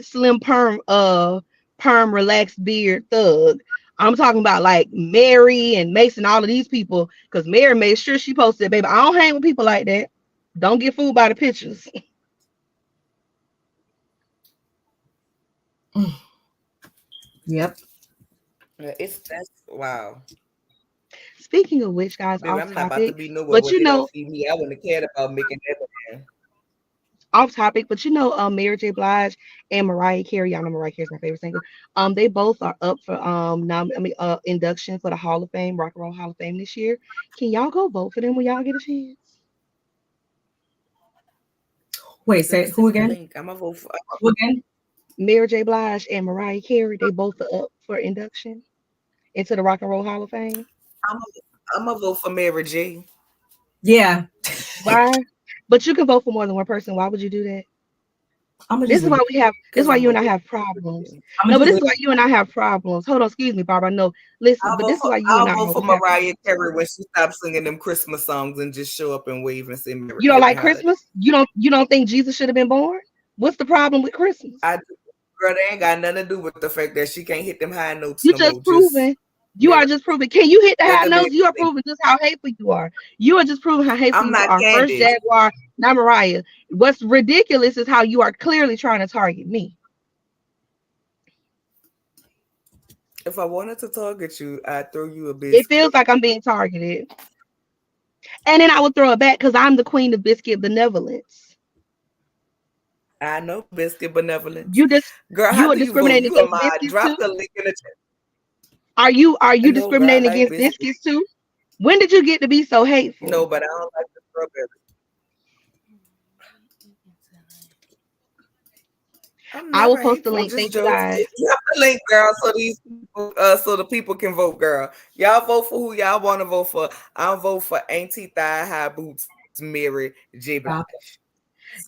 [SPEAKER 12] Slim Perm, relaxed beard thug. I'm talking about like Mary and Mason, all of these people, because Mary made sure she posted, baby, I don't hang with people like that. Don't get fooled by the pictures.
[SPEAKER 2] Yep.
[SPEAKER 1] That's wow.
[SPEAKER 12] Speaking of which, guys,
[SPEAKER 1] Baby, I'm not about to be nowhere,
[SPEAKER 12] but you know,
[SPEAKER 1] me. I wouldn't have cared about making that.
[SPEAKER 12] Off topic, but you know, Mary J. Blige and Mariah Carey. Y'all know Mariah Carey is my favorite singer. They both are up for induction for the Hall of Fame, Rock and Roll Hall of Fame this year. Can y'all go vote for them when y'all get a chance?
[SPEAKER 2] Wait, say who again?
[SPEAKER 1] I'm gonna vote for
[SPEAKER 2] who again?
[SPEAKER 12] Mary J. Blige and Mariah Carey. They both are up for induction into the Rock and Roll Hall of Fame.
[SPEAKER 1] I'm gonna vote for Mary J.
[SPEAKER 2] Yeah.
[SPEAKER 12] Why? But you can vote for more than one person. Why would you do that? This is why you and I have problems. No, but this is why you and I have problems. Hold on, excuse me, Barbara. No, listen, but this is why you and I
[SPEAKER 1] vote for Mariah Carey when she stops singing them Christmas songs and just show up and wave and sing.
[SPEAKER 12] You don't like Christmas? You don't think Jesus should have been born? What's the problem with Christmas?
[SPEAKER 1] Girl, they ain't got nothing to do with the fact that she can't hit them high notes.
[SPEAKER 12] You just proving. You are just proving. Can you hit the high notes? You are proving just how hateful you are. You are just proving how hateful you are. First Jaguar, not Mariah. What's ridiculous is how you are clearly trying to target me.
[SPEAKER 1] If I wanted to target you, I'd throw you a biscuit.
[SPEAKER 12] It feels like I'm being targeted. And then I would throw it back because I'm the queen of biscuit benevolence.
[SPEAKER 1] I know biscuit benevolence.
[SPEAKER 12] Girl, you are discriminating against biscuits
[SPEAKER 1] drop
[SPEAKER 12] too?
[SPEAKER 1] the link in the chat.
[SPEAKER 12] Are you discriminating against biscuits too? When did you get to be so hateful?
[SPEAKER 1] No, but I don't like the strawberry.
[SPEAKER 12] I will post the link. Thank you guys.
[SPEAKER 1] Drop the link, girl, so these people, so the people can vote, girl. Y'all vote for who y'all want to vote for. I'll vote for Auntie Thigh High Boots Mary J. Blige.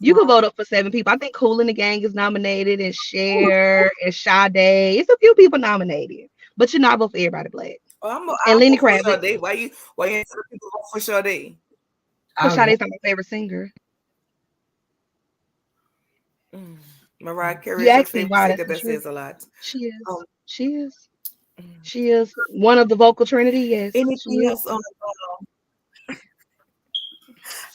[SPEAKER 12] You can vote up for 7 people. I think Kool and the Gang is nominated, and Cher and Sade. It's a few people nominated, but you're not vote for everybody black. And Lenny Kravitz.
[SPEAKER 1] Why you ain't people vote for Sade?
[SPEAKER 12] Because Sade's not my favorite singer.
[SPEAKER 1] Mariah Carey
[SPEAKER 12] You
[SPEAKER 1] is your
[SPEAKER 12] asked me
[SPEAKER 1] favorite
[SPEAKER 12] why.
[SPEAKER 1] singer. That says a lot.
[SPEAKER 12] She is. She is. She is one of the vocal trinity. Yes.
[SPEAKER 1] Anything else on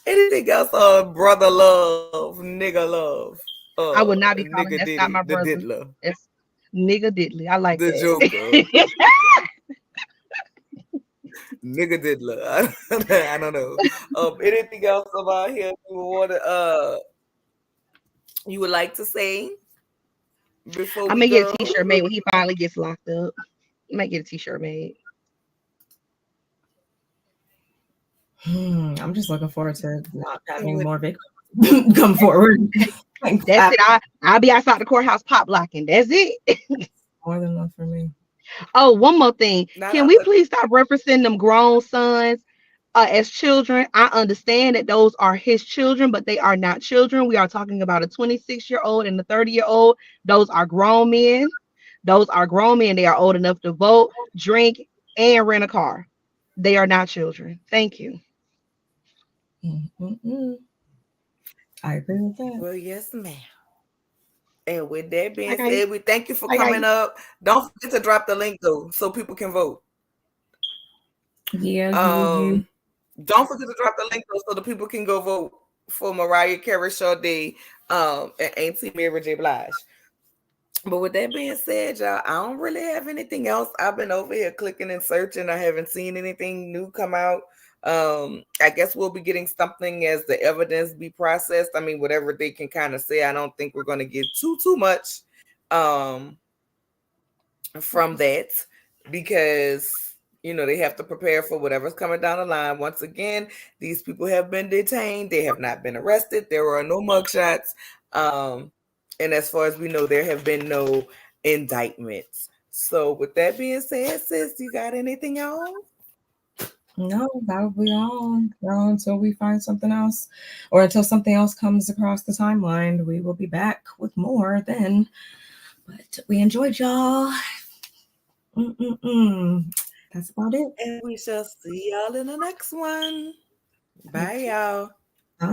[SPEAKER 1] anything else on brother love, nigga love?
[SPEAKER 12] I would not be calling that's not my brother.
[SPEAKER 1] Diddler.
[SPEAKER 12] It's nigga Diddley. I like
[SPEAKER 1] the
[SPEAKER 12] that.
[SPEAKER 1] Joker. Nigga Diddler. I don't know. Anything else about here you would like to say before
[SPEAKER 12] I may get a t-shirt made when he finally gets locked up. I might get a t-shirt made.
[SPEAKER 2] I'm just looking forward to not having more victims come forward.
[SPEAKER 12] That's it. I'll be outside the courthouse pop locking. That's it.
[SPEAKER 2] More than enough for me.
[SPEAKER 12] Oh, one more thing. Can we please stop referencing them grown sons as children? I understand that those are his children, but they are not children. We are talking about a 26-year-old and a 30-year-old. Those are grown men. Those are grown men. They are old enough to vote, drink, and rent a car. They are not children. Thank you.
[SPEAKER 2] I agree with that.
[SPEAKER 1] Well, yes, ma'am. And with that being said, we thank you for coming up. Don't forget to drop the link though, so people can vote.
[SPEAKER 2] Yeah.
[SPEAKER 1] Don't forget to drop the link though, so the people can go vote for Mariah Carey, Sade, and Auntie Mary J. Blige. But with that being said, y'all, I don't really have anything else. I've been over here clicking and searching. I haven't seen anything new come out. I guess we'll be getting something as the evidence be processed. I mean, whatever they can kind of say. I don't think we're going to get too much from that, because they have to prepare for whatever's coming down the line. Once again, these people have been detained. They have not been arrested. There are no mugshots. And as far as we know, there have been no indictments. So with that being said, sis, you got anything else?
[SPEAKER 2] No, that will be all. Well, until we find something else, or until something else comes across the timeline, we will be back with more then. But we enjoyed y'all. That's about it.
[SPEAKER 1] And we shall see y'all in the next one. Bye, y'all.
[SPEAKER 2] Bye.